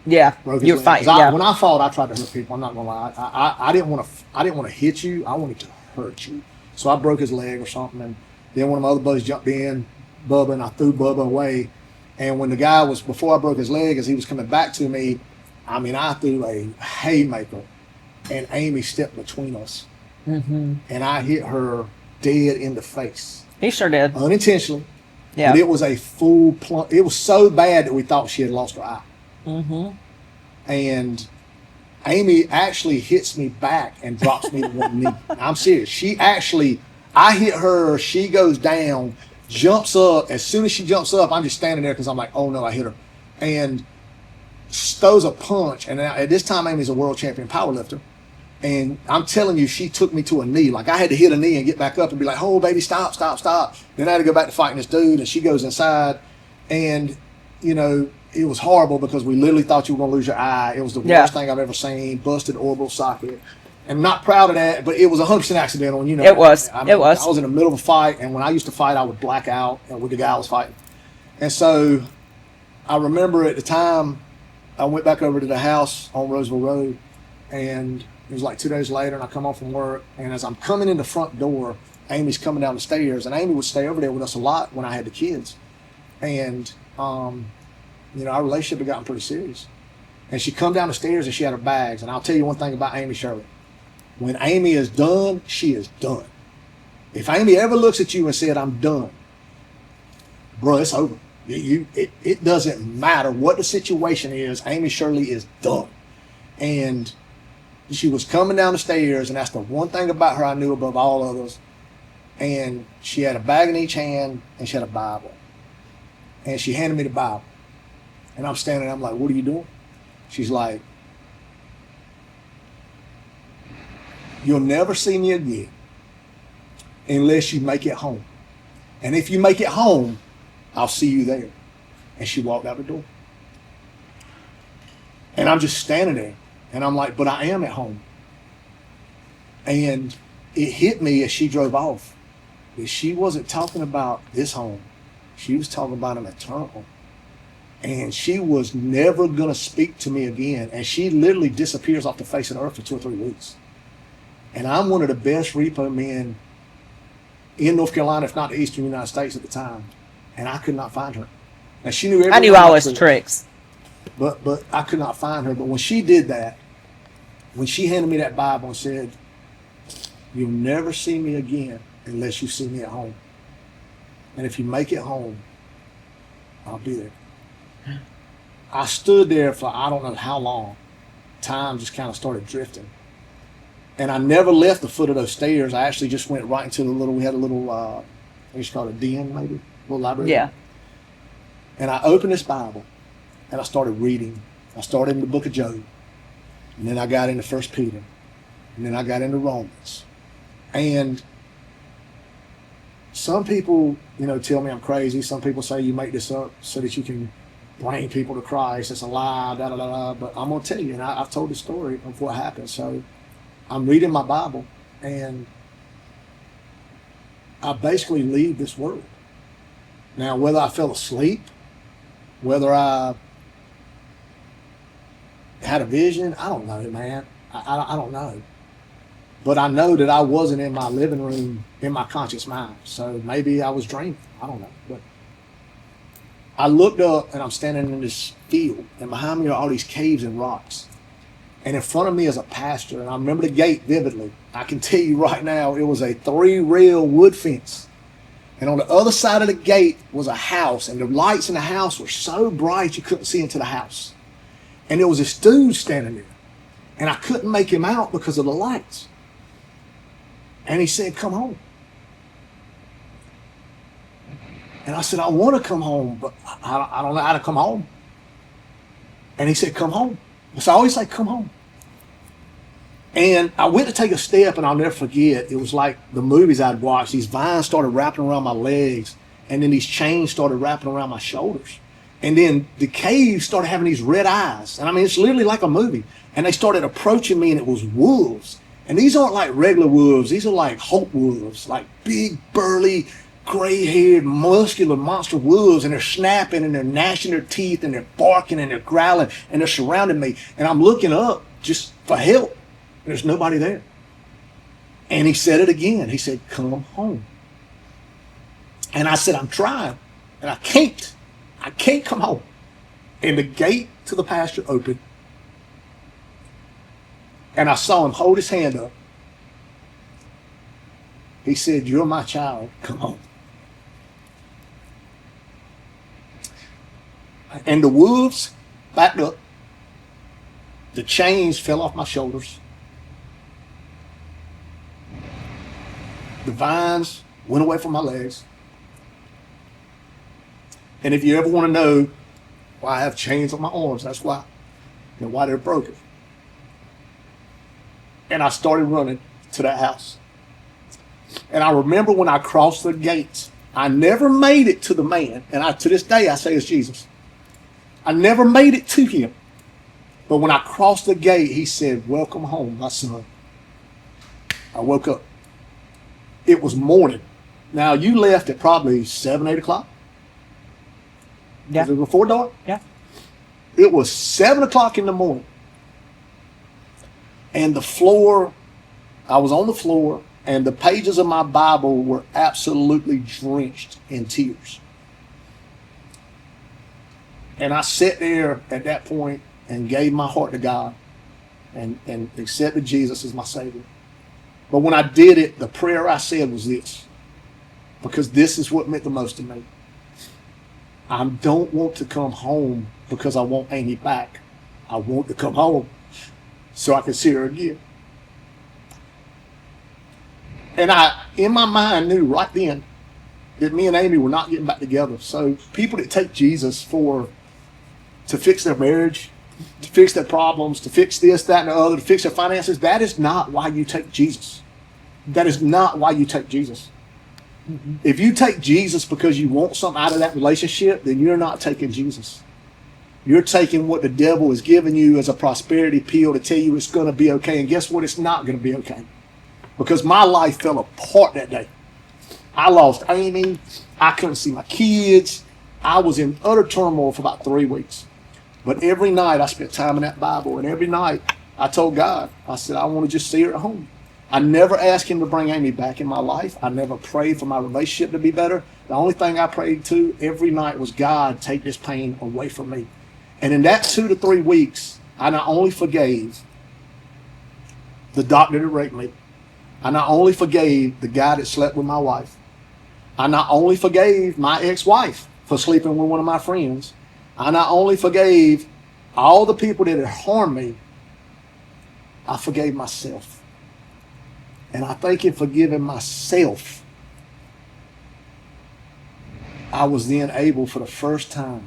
Yeah. Broke his You're leg. fighting. 'Cause Yeah. When I fought, I tried to hurt people. I'm not gonna lie. I didn't want to hit you. I wanted to hurt you. So I broke his leg or something, and then one of my other buddies jumped in, Bubba, and I threw Bubba away. And when the guy was, before I broke his leg, as he was coming back to me, I mean, I threw a haymaker, and Amy stepped between us, and I hit her dead in the face, He sure did. unintentionally. Yeah. But it was a full plunge. It was so bad that we thought she had lost her eye. And Amy actually hits me back and drops me to one knee. I'm serious. I hit her, she goes down, jumps up. As soon as she jumps up, I'm just standing there because I'm like, oh no, I hit her. And throws a punch. And at this time, Amy's a world champion powerlifter. And I'm telling you, she took me to a knee. Like I had to hit a knee and get back up and be like, oh baby, stop. Then I had to go back to fighting this dude, and she goes inside. And, you know, it was horrible because we literally thought you were going to lose your eye. It was the worst thing I've ever seen. Busted orbital socket. And I'm not proud of that, but it was 100% accidental. And you know, It was. I was in the middle of a fight, and when I used to fight, I would black out with the guy I was fighting. And so I remember at the time, I went back over to the house on Roseville Road, and it was like 2 days later, and I come home from work, and as I'm coming in the front door, Amy's coming down the stairs, and Amy would stay over there with us a lot when I had the kids. And, you know, our relationship had gotten pretty serious. And she'd come down the stairs, and she had her bags. And I'll tell you one thing about Amy Shirley. When Amy is done, she is done. If Amy ever looks at you and said, I'm done, bro, it's over. It doesn't matter what the situation is, Amy Shirley is done. And she was coming down the stairs, and that's the one thing about her I knew above all others. And she had a bag in each hand, and she had a Bible. And she handed me the Bible. And I'm standing there, I'm like, what are you doing? She's like, you'll never see me again unless you make it home. And if you make it home, I'll see you there. And she walked out the door. And I'm just standing there. And I'm like, but I am at home. And it hit me as she drove off that she wasn't talking about this home. She was talking about an eternal home. And she was never going to speak to me again. And she literally disappears off the face of the earth for 2 or 3 weeks. And I'm one of the best repo men in North Carolina, if not the Eastern United States at the time. And I could not find her. Now, she knew every I knew one of all my his tricks. But I could not find her. But when she did that, when she handed me that Bible and said, you'll never see me again unless you see me at home. And if you make it home, I'll be there. I stood there for I don't know how long. Time just kind of started drifting. And I never left the foot of those stairs. I actually just went right into we had a little, I guess you call it a den maybe, a little library. Yeah. And I opened this Bible and I started reading. I started in the book of Job. And then I got into 1 Peter. And then I got into Romans. And some people, tell me I'm crazy. Some people say you make this up so that you can bring people to Christ. It's a lie, da da da da. But I'm going to tell you, and I've told the story of what happened. So I'm reading my Bible, and I basically leave this world. Now, whether I fell asleep, whether I had a vision, I don't know, man. I don't know. But I know that I wasn't in my living room in my conscious mind. So maybe I was dreaming. I don't know. But I looked up and I'm standing in this field, and behind me are all these caves and rocks. And in front of me is a pasture, and I remember the gate vividly. I can tell you right now, it was a 3-rail wood fence. And on the other side of the gate was a house, and the lights in the house were so bright you couldn't see into the house. And there was this dude standing there, and I couldn't make him out because of the lights. And he said, come home. And I said, I want to come home, but I don't know how to come home. And he said, come home. So I always say, come home. And I went to take a step, and I'll never forget, it was like the movies I'd watched. These vines started wrapping around my legs, and then these chains started wrapping around my shoulders. And then the cave started having these red eyes. And I mean, it's literally like a movie. And they started approaching me, and it was wolves. And these aren't like regular wolves. These are like hope wolves, like big, burly, gray-haired, muscular monster wolves. And they're snapping, and they're gnashing their teeth, and they're barking, and they're growling, and they're surrounding me. And I'm looking up just for help. And there's nobody there. And he said it again. He said, come home. And I said, I'm trying, and I can't. I can't come home. And the gate to the pasture opened. And I saw him hold his hand up. He said, you're my child. Come home. And the wolves backed up. The chains fell off my shoulders. The vines went away from my legs. And if you ever want to know why I have chains on my arms, that's why. And why they're broken. And I started running to that house. And I remember when I crossed the gates, I never made it to the man. And to this day, I say it's Jesus. I never made it to him. But when I crossed the gate, he said, welcome home, my son. I woke up. It was morning. Now, you left at probably 7, 8 o'clock. Yeah. Was it before dark? Yeah. It was 7 o'clock in the morning. And the floor, I was on the floor, and the pages of my Bible were absolutely drenched in tears. And I sat there at that point and gave my heart to God and accepted Jesus as my Savior. But when I did it, the prayer I said was this, because this is what meant the most to me. I don't want to come home because I want Amy back. I want to come home so I can see her again. And I, in my mind, knew right then that me and Amy were not getting back together. So people that take Jesus to fix their marriage, to fix their problems, to fix this, that, and the other, to fix their finances, that is not why you take Jesus. That is not why you take Jesus. Mm-hmm. If you take Jesus because you want something out of that relationship, then you're not taking Jesus. You're taking what the devil has given you as a prosperity pill to tell you it's going to be okay. And guess what? It's not going to be okay. Because my life fell apart that day. I lost Amy. I couldn't see my kids. I was in utter turmoil for about 3 weeks. But every night I spent time in that Bible, and every night I told God, I said, I want to just see her at home. I never asked him to bring Amy back in my life. I never prayed for my relationship to be better. The only thing I prayed to every night was, God, take this pain away from me. And in that 2 to 3 weeks, I not only forgave the doctor that raped me, I not only forgave the guy that slept with my wife, I not only forgave my ex-wife for sleeping with one of my friends, I not only forgave all the people that had harmed me, I forgave myself. And I think in forgiving myself, I was then able for the first time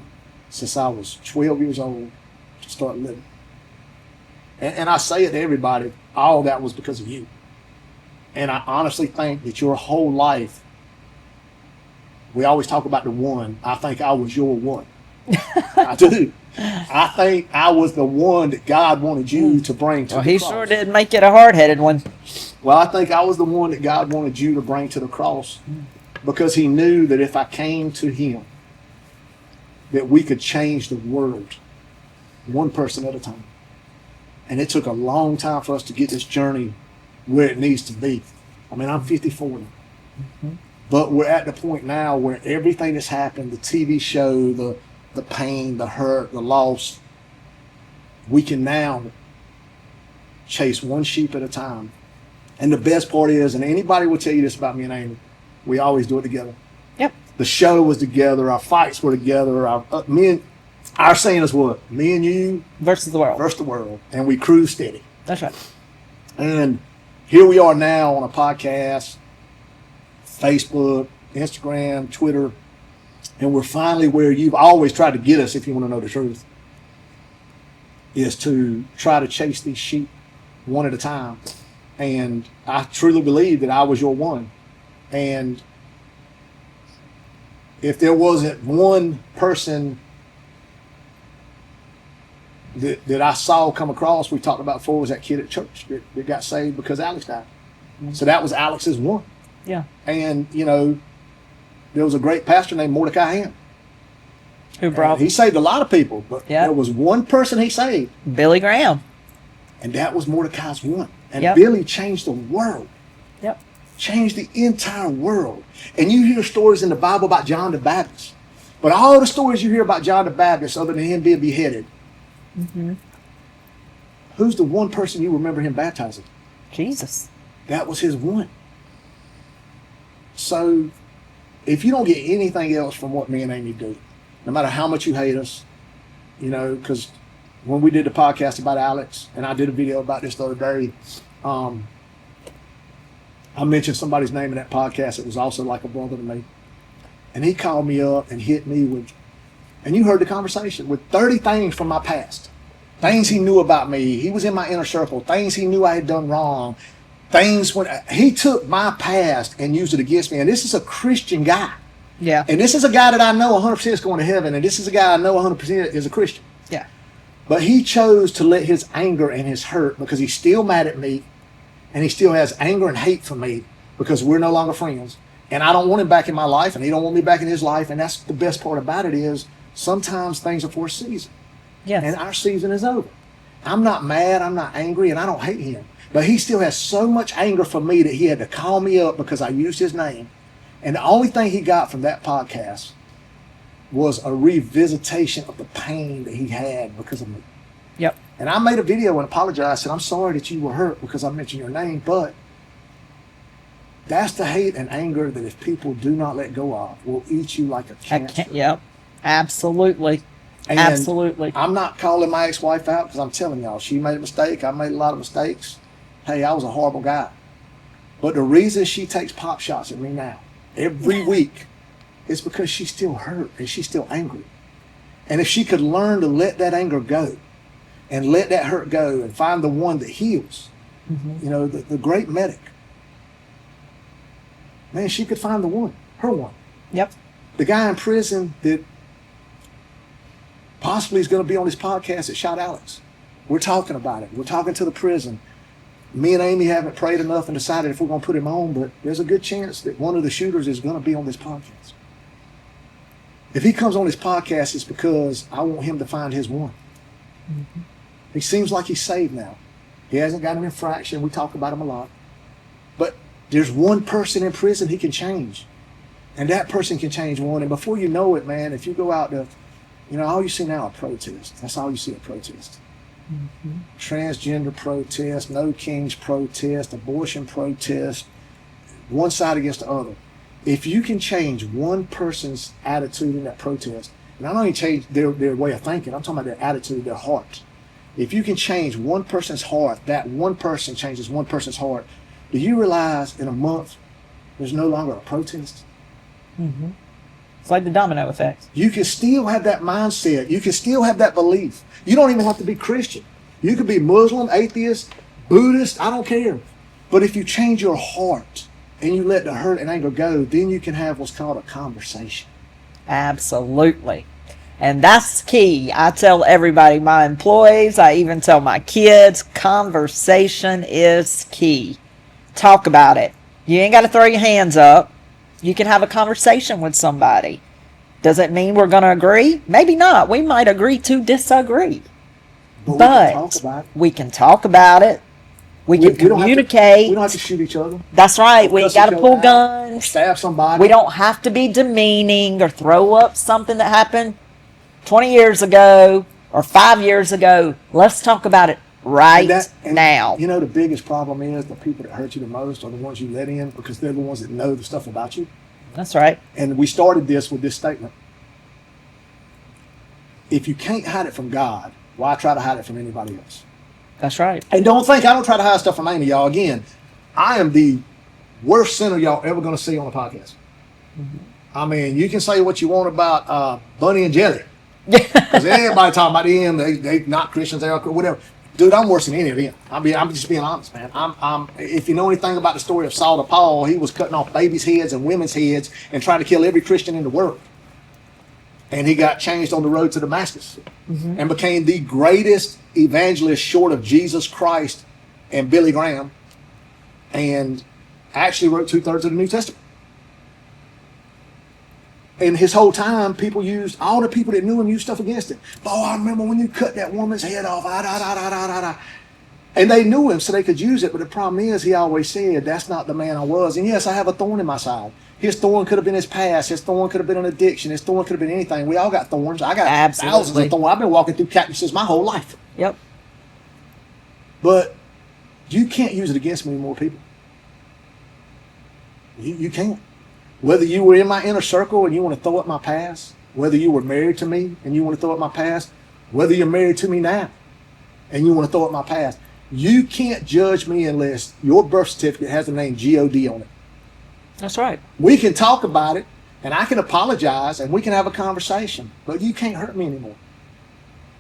since I was 12 years old to start living. And I say it to everybody, all that was because of you. And I honestly think that your whole life, we always talk about the one. I think I was your one. I do. I think I was the one that God wanted you to bring to the cross. He sure did make it a hard-headed one. Well, I think I was the one that God wanted you to bring to the cross because he knew that if I came to him, that we could change the world one person at a time. And it took a long time for us to get this journey where it needs to be. I mean, I'm 54 now. Mm-hmm. But we're at the point now where everything that's happened, the TV show, the pain, the hurt, the loss, we can now chase one sheep at a time. And the best part is, and anybody will tell you this about me and Amy, we always do it together. Yep. The show was together, our fights were together, our saying is what? Me and you versus the world. Versus the world. And we cruise steady. That's right. And here we are now on a podcast, Facebook, Instagram, Twitter, and we're finally where you've always tried to get us, if you want to know the truth, is to try to chase these sheep one at a time. And I truly believe that I was your one. And if there wasn't one person that I saw come across, we talked about before, was that kid at church that got saved because Alex died. Mm-hmm. So that was Alex's one. Yeah. And, you know, there was a great pastor named Mordecai Ham. He saved a lot of people, but there was one person he saved. Billy Graham. And that was Mordecai's one. And Billy changed the world. Yep. Changed the entire world. And you hear stories in the Bible about John the Baptist. But all the stories you hear about John the Baptist, other than him being beheaded, who's the one person you remember him baptizing? Jesus. That was his one. So if you don't get anything else from what me and Amy do, no matter how much you hate us, you know, because when we did the podcast about Alex, and I did a video about this the other day, I mentioned somebody's name in that podcast that was also like a brother to me. And he called me up and hit me with, and you heard the conversation, with 30 things from my past. Things he knew about me. He was in my inner circle. Things he knew I had done wrong. Things when he took my past and used it against me. And this is a Christian guy. Yeah. And this is a guy that I know 100% is going to heaven. And this is a guy I know 100% is a Christian. Yeah. But he chose to let his anger and his hurt, because he's still mad at me, and he still has anger and hate for me because we're no longer friends. And I don't want him back in my life, and he don't want me back in his life. And that's the best part about it is sometimes things are for a season. Yes. And our season is over. I'm not mad, I'm not angry, and I don't hate him. But he still has so much anger for me that he had to call me up because I used his name. And the only thing he got from that podcast was a revisitation of the pain that he had because of me. Yep. And I made a video and apologized, and I'm sorry that you were hurt because I mentioned your name, but that's the hate and anger that if people do not let go of will eat you like a cancer. Yep. Absolutely. And absolutely. I'm not calling my ex-wife out because I'm telling y'all, she made a mistake. I made a lot of mistakes. Hey, I was a horrible guy. But the reason she takes pop shots at me now, every week, is because she's still hurt and she's still angry. And if she could learn to let that anger go and let that hurt go and find the one that heals, you know, the great medic, man, she could find the one, her one. Yep. The guy in prison that possibly is going to be on this podcast that shot Alex. We're talking about it. We're talking to the prison. Me and Amy haven't prayed enough and decided if we're going to put him on, but there's a good chance that one of the shooters is going to be on this podcast. If he comes on his podcast, it's because I want him to find his one. Mm-hmm. He seems like he's saved now. He hasn't got an infraction. We talk about him a lot. But there's one person in prison he can change. And that person can change one. And before you know it, man, if you go out to, all you see now are protests. That's all you see are protests. Mm-hmm. Transgender protest, no kings protest, abortion protest, one side against the other. If you can change one person's attitude in that protest, and I don't even change their way of thinking, I'm talking about their attitude, their heart. If you can change one person's heart, that one person changes one person's heart, do you realize in a month there's no longer a protest? Mm-hmm. It's like the domino effect. You can still have that mindset. You can still have that belief. You don't even have to be Christian. You could be Muslim, atheist, Buddhist, I don't care. But if you change your heart and you let the hurt and anger go, then you can have what's called a conversation. Absolutely. And that's key. I tell everybody, my employees, I even tell my kids, conversation is key. Talk about it. You ain't got to throw your hands up. You can have a conversation with somebody. Does it mean we're going to agree? Maybe not. We might agree to disagree. But we can talk about it. We can communicate. We don't have to shoot each other. That's right. We got to pull guns. Stab somebody. We don't have to be demeaning or throw up something that happened 20 years ago or 5 years ago. Let's talk about it now. You know, the biggest problem is the people that hurt you the most are the ones you let in because they're the ones that know the stuff about you. That's right. And we started this with this statement. If you can't hide it from God, why try to hide it from anybody else? That's right. And don't think I don't try to hide stuff from Amy, y'all. Again, I am the worst sinner y'all ever going to see on the podcast. Mm-hmm. I mean, you can say what you want about Bunny and Jelly. Because everybody talking about them, they not Christians, they are whatever. Dude, I'm worse than any of them. I'm just being honest, man. If you know anything about the story of Saul to Paul, he was cutting off babies' heads and women's heads and trying to kill every Christian in the world. And he got changed on the road to Damascus and became the greatest evangelist short of Jesus Christ and Billy Graham, and actually wrote 2/3 of the New Testament. And his whole time, all the people that knew him used stuff against him. Oh, I remember when you cut that woman's head off. And they knew him so they could use it. But the problem is, he always said, that's not the man I was. And yes, I have a thorn in my side. His thorn could have been his past. His thorn could have been an addiction. His thorn could have been anything. We all got thorns. I got thousands of thorns. I've been walking through cactuses my whole life. Yep. But you can't use it against me anymore, people. You can't. Whether you were in my inner circle and you want to throw up my past, whether you were married to me and you want to throw up my past, whether you're married to me now and you want to throw up my past, you can't judge me unless your birth certificate has the name G-O-D on it. That's right. We can talk about it and I can apologize and we can have a conversation, but you can't hurt me anymore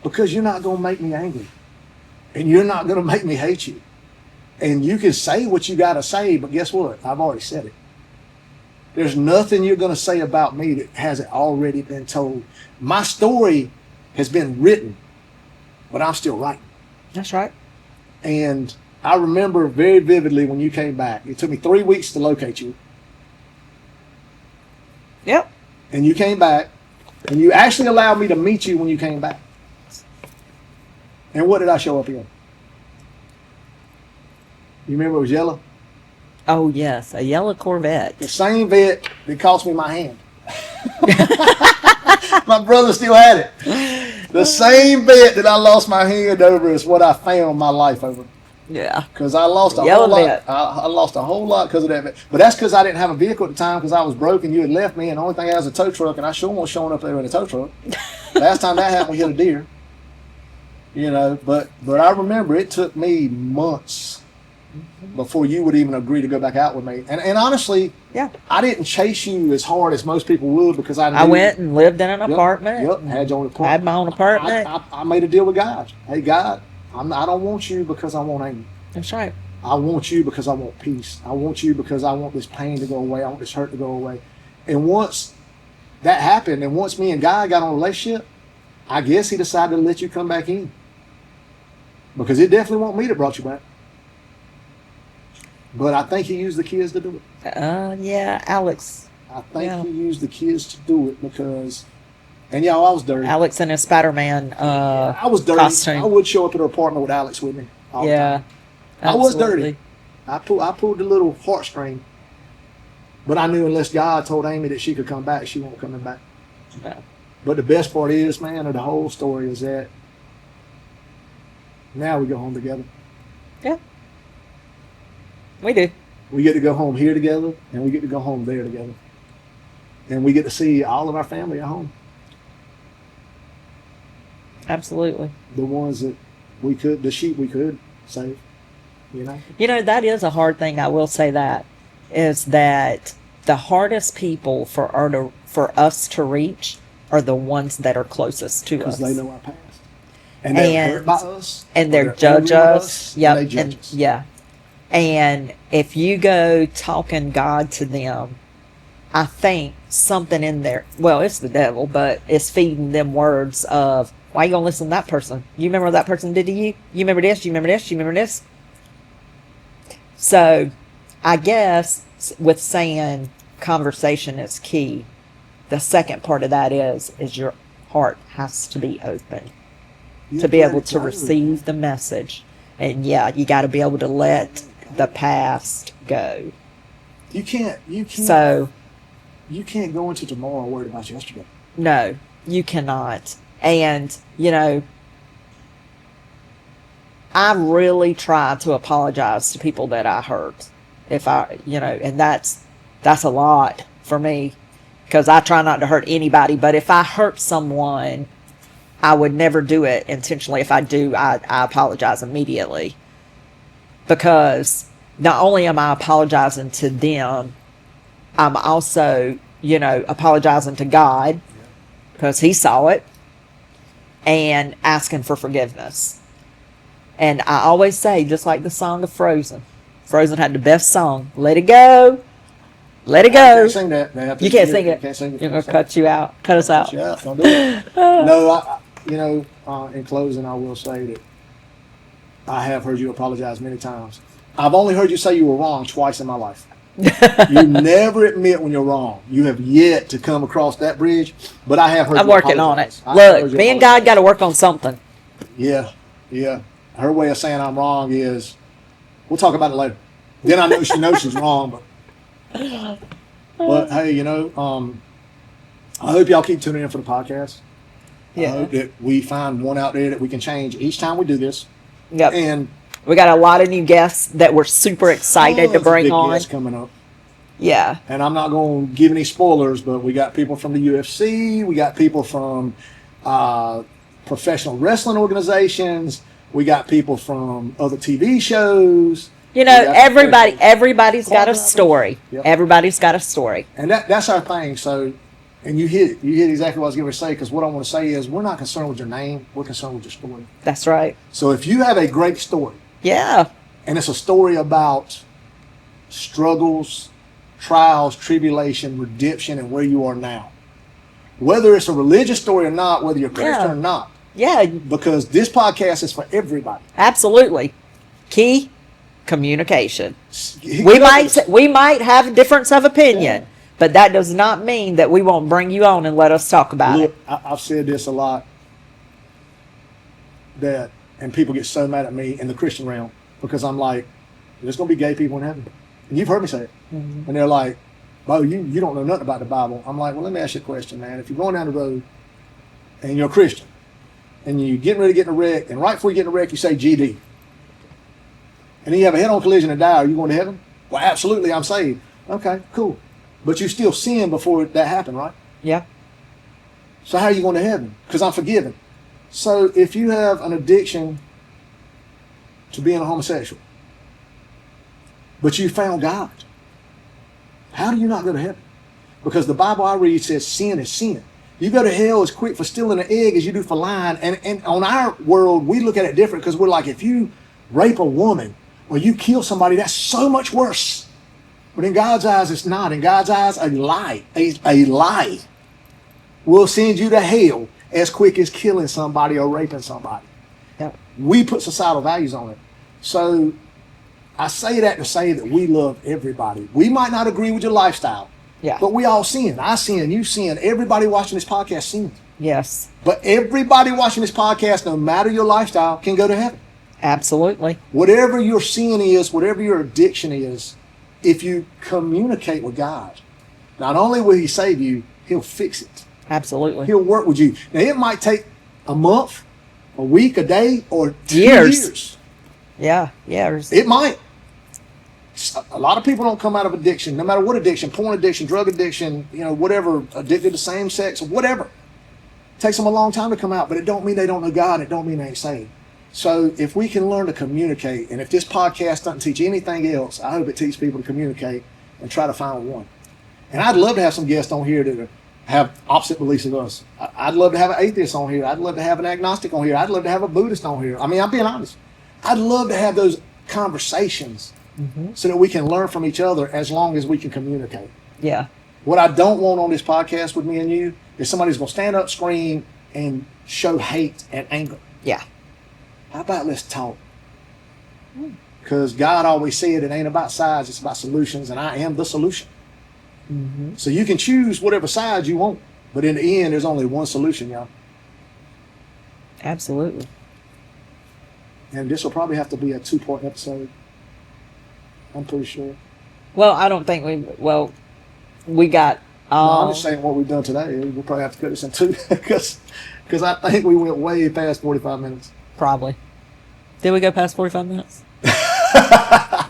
because you're not going to make me angry and you're not going to make me hate you. And you can say what you got to say, but guess what? I've already said it. There's nothing you're going to say about me that hasn't already been told. My story has been written, but I'm still writing. That's right. And I remember very vividly when you came back. It took me 3 weeks to locate you. Yep. And you came back, and you actually allowed me to meet you when you came back. And what did I show up in? You remember it was yellow? Oh, yes, a yellow Corvette. The same vet that cost me my hand. My brother still had it. The same vet that I lost my hand over is what I found my life over. Yeah. Because I lost a whole lot. I lost a whole lot because of that vet. But that's because I didn't have a vehicle at the time because I was broke and you had left me, and the only thing I had was a tow truck, and I sure wasn't showing up there with a tow truck. Last time that happened, we hit a deer. But I remember it took me months before you would even agree to go back out with me. And honestly, yeah, I didn't chase you as hard as most people would because I went and lived in an apartment. Yep, had your own apartment. Had my own apartment. I made a deal with God. Hey, God, I don't want you because I want Amy. That's right. I want you because I want peace. I want you because I want this pain to go away. I want this hurt to go away. And once that happened, and once me and God got on a relationship, I guess he decided to let you come back in. Because it definitely wasn't me that brought you back. But I think he used the kids to do it. Yeah, Alex. I think he used the kids to do it because And y'all, I was dirty. Alex in his Spider-Man I was dirty. costume. I would show up at her apartment with Alex with me. All the Yeah, time. I was absolutely. dirty. I pulled the little heartstring. But I knew unless God told Amy that she could come back, she won't coming back. No. But the best part is, man, of the whole story is that now we go home together. Yeah, we do. We get to go home here together, and we get to go home there together. And we get to see all of our family at home. Absolutely. The ones that the sheep we could save, you know? You know, that is a hard thing. I will say that is that the hardest people for us to reach are the ones that are closest to us. Because they know our past. And they're hurt by us. And or they're judge us. Yep. Yep. And they judge us. Yeah. And if you go talking God to them, I think something in there, well, it's the devil, but it's feeding them words of, why you gonna listen to that person? You remember what that person did to you? You remember this? You remember this? You remember this? So I guess with saying conversation is key, the second part of that is your heart has to be open to be able to receive the message. And yeah, you got to be able to let the past go. You can't So you can't go into tomorrow worried about yesterday. no, you cannot. And, you know, I really try to apologize to people that I hurt. If I, you know, and that's a lot for me because I try not to hurt anybody. But if I hurt someone, I would never do it intentionally. If I do, I apologize immediately. Because not only am I apologizing to them, I'm also, you know, apologizing to God because He saw it and asking for forgiveness. And I always say, just like the song of Frozen. Frozen had the best song. Let it go. Let it I go. can't sing that. You can't sing it. Can't sing it. You're going to cut you out. Cut us out. Yeah, don't do it. No, you know, in closing, I will say that I have heard you apologize many times. I've only heard you say you were wrong twice in my life. You never admit when you're wrong. You have yet to come across that bridge, but I have heard I'm you working on it. apologize. I have heard Look, you me and apologize. God got to work on something. Yeah. Her way of saying I'm wrong is, we'll talk about it later. Then I know she knows she's wrong, but hey, you know, I hope y'all keep tuning in for the podcast. Yeah. I hope that we find one out there that we can change each time we do this. Yep. And We got a lot of new guests that we're super excited to tons of bring big on. guests coming up. Yeah. And I'm not going to give any spoilers, but we got people from the UFC. We got people from professional wrestling organizations. We got people from other TV shows. You know, We got everybody's got a story. Yep. Everybody's got a story. And that's our thing. So, and you hit exactly what I was going to say, because what I want to say is we're not concerned with your name. We're concerned with your story. That's right. So if you have a great story, Yeah. and it's a story about struggles, trials, tribulation, redemption, and where you are now, whether it's a religious story or not, whether you're Christian Yeah. or not, Yeah, because this podcast is for everybody. absolutely. Key communication. He We covers- might have a difference of opinion, but that does not mean that we won't bring you on and let us talk about Look, it. I've said this a lot, and people get so mad at me in the Christian realm because I'm like, there's going to be gay people in heaven. And you've heard me say it. Mm-hmm. And they're like, Bo, you don't know nothing about the Bible. I'm like, well, let me ask you a question, man. If you're going down the road and you're a Christian and you're getting ready to get in a wreck, and right before you get in a wreck, you say GD. And then you have a head-on collision and die, are you going to heaven? Well, absolutely, I'm saved. Okay, cool. But you still sin before that happened, right? Yeah. So how are you going to heaven? Because I'm forgiven. So if you have an addiction to being a homosexual, but you found God, how do you not go to heaven? Because the Bible I read says sin is sin. You go to hell as quick for stealing an egg as you do for lying. And on our world, we look at it different because we're like, if you rape a woman or you kill somebody, that's so much worse. But in God's eyes, it's not. In God's eyes, a lie will send you to hell as quick as killing somebody or raping somebody. Yep. We put societal values on it. So I say that to say that we love everybody. We might not agree with your lifestyle, Yeah. but we all sin. I sin, you sin. Everybody watching this podcast sins. Yes. But everybody watching this podcast, no matter your lifestyle, can go to heaven. Absolutely. Whatever your sin is, whatever your addiction is, if you communicate with God, not only will he save you, he'll fix it. Absolutely. He'll work with you. Now, it might take a month, a week, a day, or 2 Years. years. Yeah. Yeah. It might. A lot of people don't come out of addiction, no matter what addiction, porn addiction, drug addiction, whatever, addicted to same sex, whatever. It takes them a long time to come out, but it don't mean they don't know God. It don't mean they ain't saved. So if we can learn to communicate, and if this podcast doesn't teach anything else, I hope it teaches people to communicate and try to find one. And I'd love to have some guests on here that have opposite beliefs of us. I'd love to have an atheist on here. I'd love to have an agnostic on here. I'd love to have a Buddhist on here. I mean, I'm being honest. I'd love to have those conversations so that we can learn from each other as long as we can communicate. Yeah. What I don't want on this podcast with me and you is somebody's going to stand up, scream, and show hate and anger. Yeah. How about let's talk? Because God always said it ain't about sides, it's about solutions, and I am the solution. So you can choose whatever side you want, but in the end, there's only one solution, y'all. Absolutely. And this will probably have to be a 2-part episode. I'm pretty sure. Well, I don't think we got No, I'm just saying what we've done today. We'll probably have to cut this in 2 because I think we went way past 45 minutes. Probably. Did we go past 45 minutes?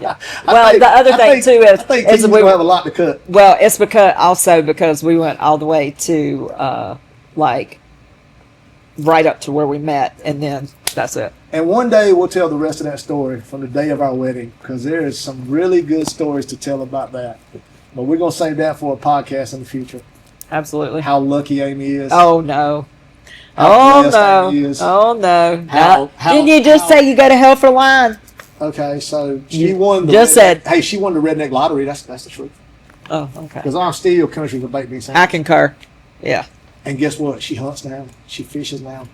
Yeah. Well, the other thing too is we have a lot to cut. Well, it's because we went all the way to right up to where we met, and then that's it. And one day we'll tell the rest of that story from the day of our wedding, because there is some really good stories to tell about that. But we're gonna save that for a podcast in the future. Absolutely. How lucky Amy is. Oh no. How Oh blessed no. Amy is. Oh no. How- Didn't you just say you go to hell for lying? Okay, so she won the just said. Hey, she won the redneck lottery. That's the truth. Oh, okay. Because I'm still country with baked bean I sandwich. concur. Yeah. And guess what? She hunts now. She fishes now.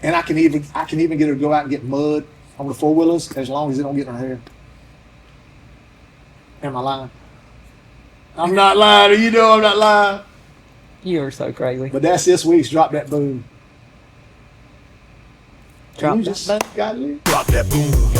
And I can even get her to go out and get mud on the 4-wheelers as long as it don't get in her hair. Am I lying? I'm not lying. You know I'm not lying. You are so crazy. But that's this week's Drop That Boom. Drop Can you that just boom. got it? Drop that boom.